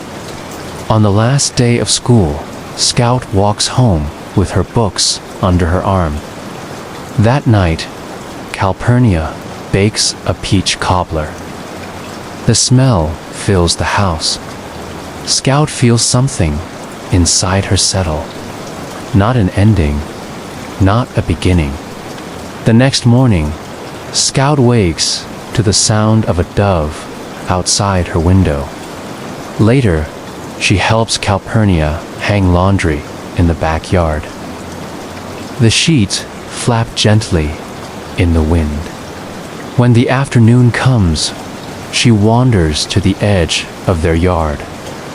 On the last day of school, Scout walks home with her books under her arm. That night, Calpurnia bakes a peach cobbler. The smell fills the house. Scout feels something inside her settle. Not an ending, not a beginning. The next morning, Scout wakes to the sound of a dove outside her window. Later, she helps Calpurnia hang laundry in the backyard. The sheets flap gently in the wind. When the afternoon comes, she wanders to the edge of their yard,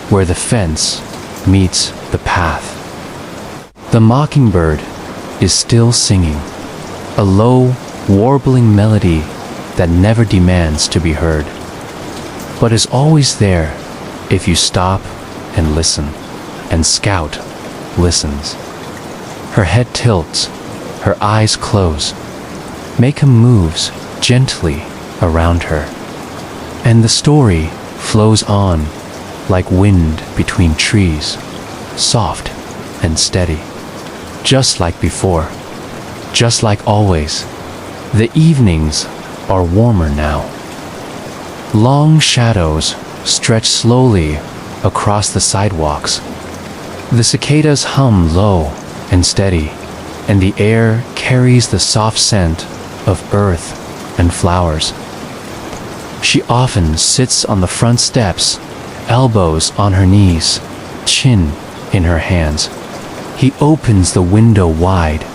where the fence meets the path. The mockingbird is still singing, a low, warbling melody that never demands to be heard, but is always there if you stop and listen, and Scout listens. Her head tilts, her eyes close. Make moves gently around her, and the story flows on like wind between trees, soft and steady. Just like before, just like always, the evenings are warmer now. Long shadows stretch slowly across the sidewalks. The cicadas hum low and steady, and the air carries the soft scent of earth and flowers. She often sits on the front steps, elbows on her knees, chin in her hands. He opens the window wide,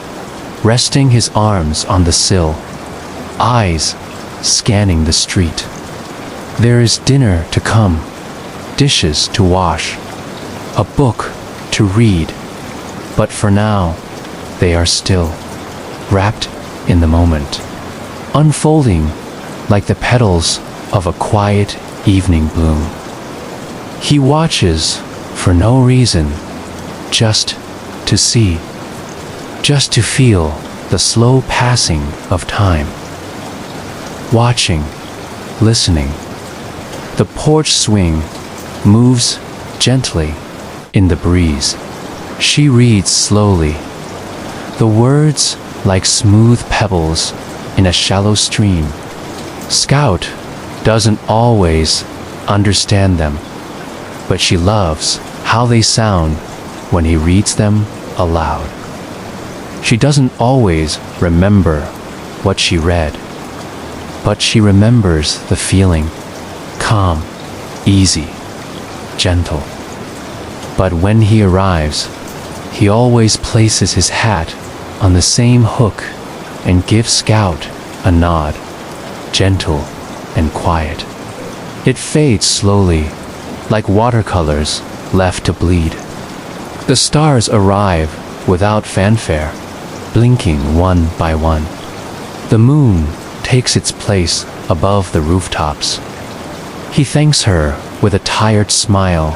resting his arms on the sill, eyes scanning the street. There is dinner to come, dishes to wash, a book to read, but for now, they are still, wrapped in the moment, unfolding like the petals of a quiet evening bloom. He watches for no reason, just to see, just to feel the slow passing of time. Watching, listening. The porch swing moves gently in the breeze. She reads slowly, the words like smooth pebbles in a shallow stream. Scout doesn't always understand them, but she loves how they sound when he reads them aloud. She doesn't always remember what she read, but she remembers the feeling, calm, easy, gentle. But when he arrives, he always places his hat on the same hook and gives Scout a nod, gentle and quiet. It fades slowly, like watercolors left to bleed. The stars arrive without fanfare, blinking one by one. The moon takes its place above the rooftops. He thanks her with a tired smile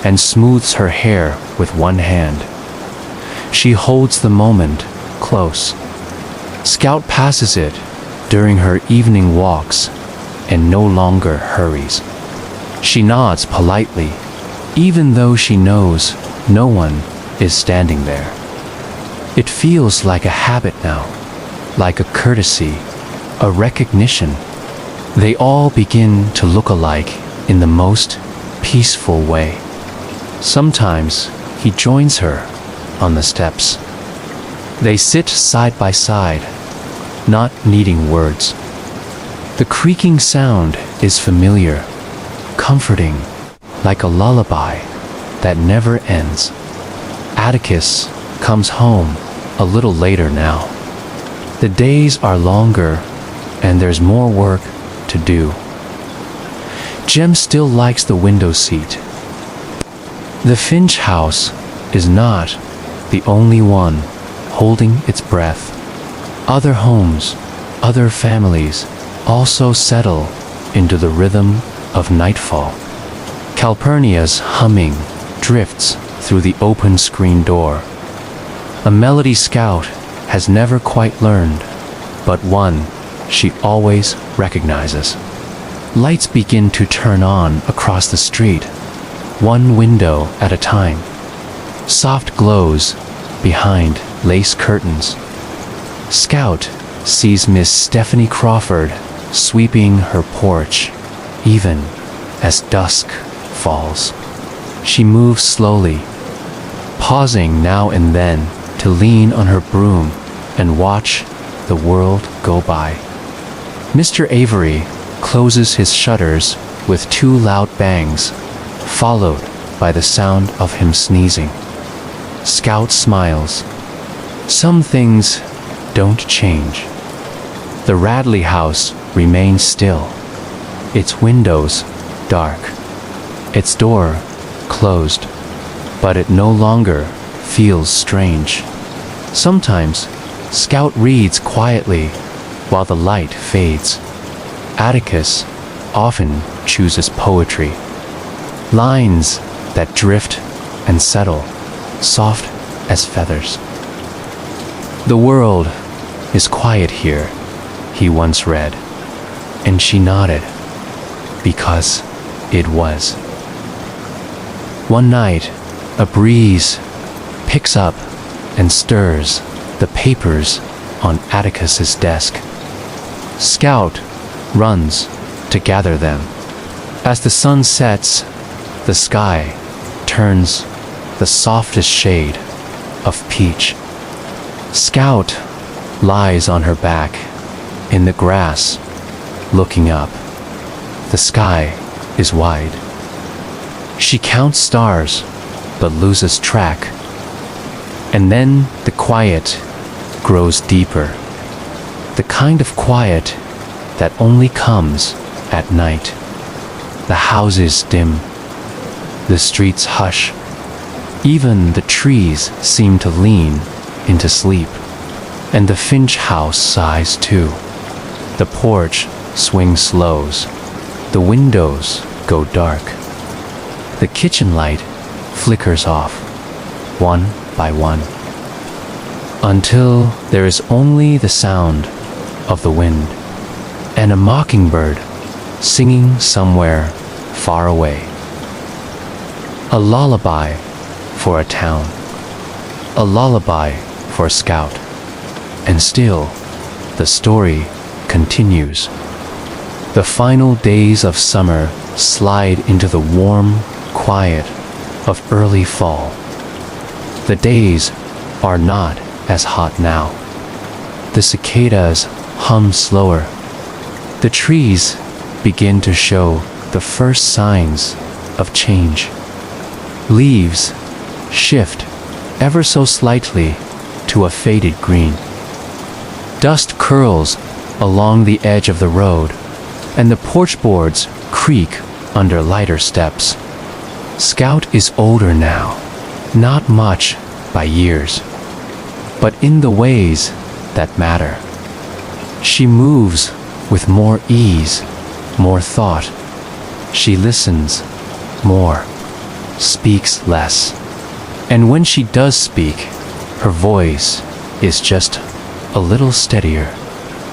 and smooths her hair with one hand. She holds the moment close. Scout passes it during her evening walks and no longer hurries. She nods politely, even though she knows no one is standing there. It feels like a habit now, like a courtesy, a recognition. They all begin to look alike in the most peaceful way. Sometimes he joins her on the steps. They sit side by side, not needing words. The creaking sound is familiar, comforting, like a lullaby that never ends. Atticus comes home a little later now. The days are longer and there's more work to do. Jem still likes the window seat. The Finch house is not the only one holding its breath. Other homes, other families also settle into the rhythm of nightfall. Calpurnia's humming drifts through the open screen door. A melody Scout has never quite learned, but one she always recognizes. Lights begin to turn on across the street, one window at a time. Soft glows behind lace curtains. Scout sees Miss Stephanie Crawford sweeping her porch. even as dusk falls. She moves slowly, pausing now and then to lean on her broom and watch the world go by. Mr. Avery closes his shutters with 2 loud bangs, followed by the sound of him sneezing. Scout smiles. Some things don't change. The Radley house remains still, its windows dark, its door closed, but it no longer feels strange. Sometimes, Scout reads quietly while the light fades. Atticus often chooses poetry, lines that drift and settle, soft as feathers. The world is quiet here, he once read, and she nodded, because it was. One night, a breeze picks up and stirs the papers on Atticus's desk. Scout runs to gather them. As the sun sets, the sky turns the softest shade of peach. Scout lies on her back in the grass, looking up. The sky is wide. She counts stars, but loses track. And then the quiet grows deeper. The kind of quiet that only comes at night. The houses dim. The streets hush. Even the trees seem to lean into sleep. And the Finch house sighs too. The porch swings slows. The windows go dark. The kitchen light flickers off, one by one, until there is only the sound of the wind and a mockingbird singing somewhere far away. A lullaby for a town, a lullaby for a Scout, and still the story continues. The final days of summer slide into the warm quiet of early fall. The days are not as hot now. The cicadas hum slower. The trees begin to show the first signs of change. Leaves shift ever so slightly to a faded green. Dust curls along the edge of the road, and the porch boards creak under lighter steps. Scout is older now, not much by years, but in the ways that matter. She moves with more ease, more thought. She listens more, speaks less. And when she does speak, her voice is just a little steadier,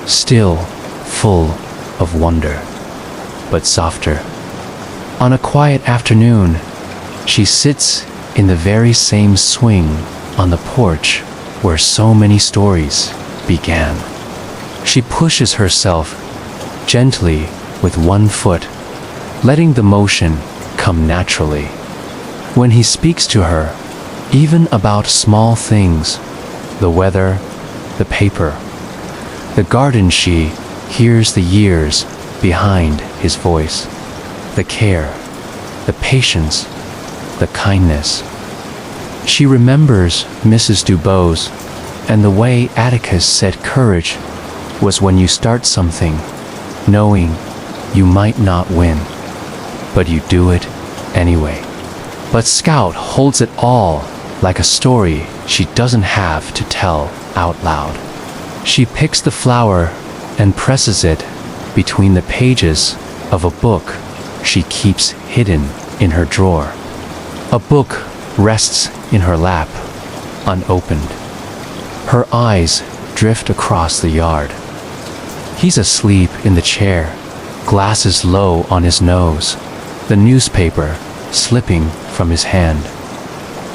still full of wonder, but softer. On a quiet afternoon, she sits in the very same swing on the porch where so many stories began. She pushes herself gently with one foot, letting the motion come naturally. When he speaks to her, even about small things, the weather, the paper, the garden, she hears the years behind his voice, the care, the patience, the kindness. She remembers Mrs. Dubose and the way Atticus said courage was when you start something, knowing you might not win, but you do it anyway. But Scout holds it all like a story she doesn't have to tell out loud. She picks the flower and presses it between the pages of a book she keeps hidden in her drawer. A book rests in her lap, unopened. Her eyes drift across the yard. He's asleep in the chair, glasses low on his nose, the newspaper slipping from his hand.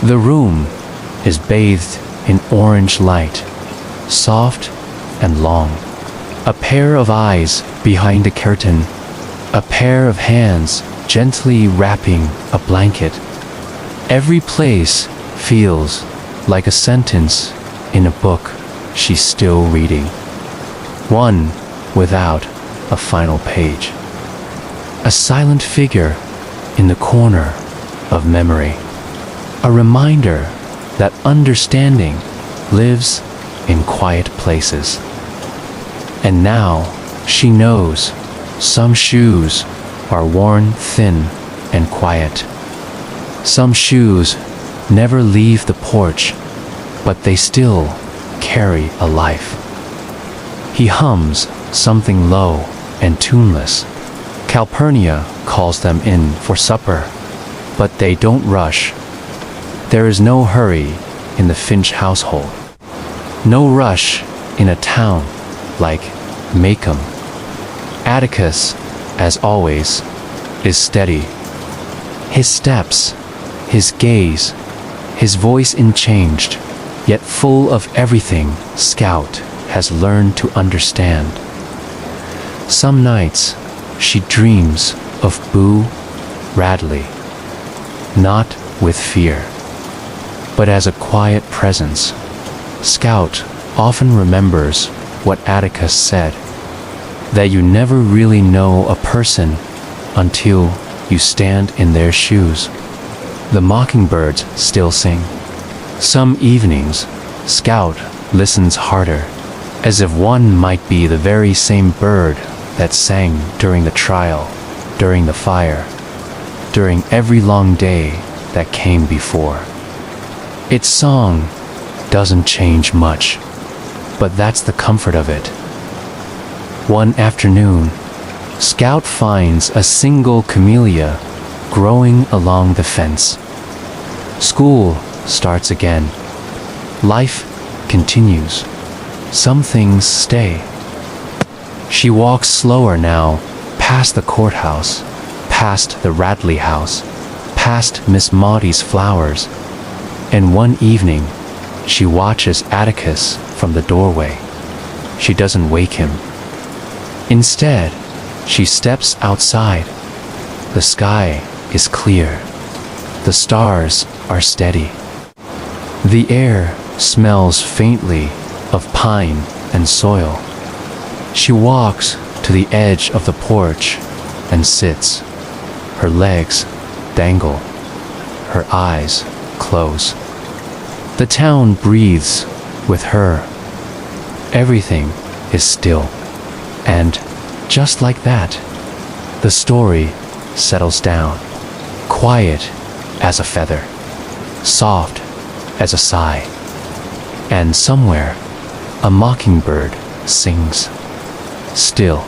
The room is bathed in orange light, soft and long. A pair of eyes behind the curtain, a pair of hands gently wrapping a blanket. Every place feels like a sentence in a book she's still reading, one without a final page. A silent figure in the corner of memory, a reminder that understanding lives in quiet places. And now she knows some shoes are worn thin and quiet. Some shoes never leave the porch, but they still carry a life. He hums something low and tuneless. Calpurnia calls them in for supper, but they don't rush. There is no hurry in the Finch household. No rush in a town like Macomb. Atticus, as always, is steady. His steps, his gaze, his voice unchanged, yet full of everything Scout has learned to understand. Some nights she dreams of Boo Radley, not with fear, but as a quiet presence. Scout often remembers what Atticus said, that you never really know a person until you stand in their shoes. The mockingbirds still sing. Some evenings, Scout listens harder, as if one might be the very same bird that sang during the trial, during the fire, during every long day that came before. Its song doesn't change much, but that's the comfort of it. One afternoon, Scout finds a single camellia growing along the fence. School starts again. Life continues. Some things stay. She walks slower now, past the courthouse, past the Radley house, past Miss Maudie's flowers, and one evening, she watches Atticus from the doorway. She doesn't wake him. Instead, she steps outside. The sky is clear. The stars are steady. The air smells faintly of pine and soil. She walks to the edge of the porch and sits. Her legs dangle. Her eyes close. The town breathes with her. Everything is still. And just like that, the story settles down, quiet as a feather, soft as a sigh, and somewhere a mockingbird sings, still.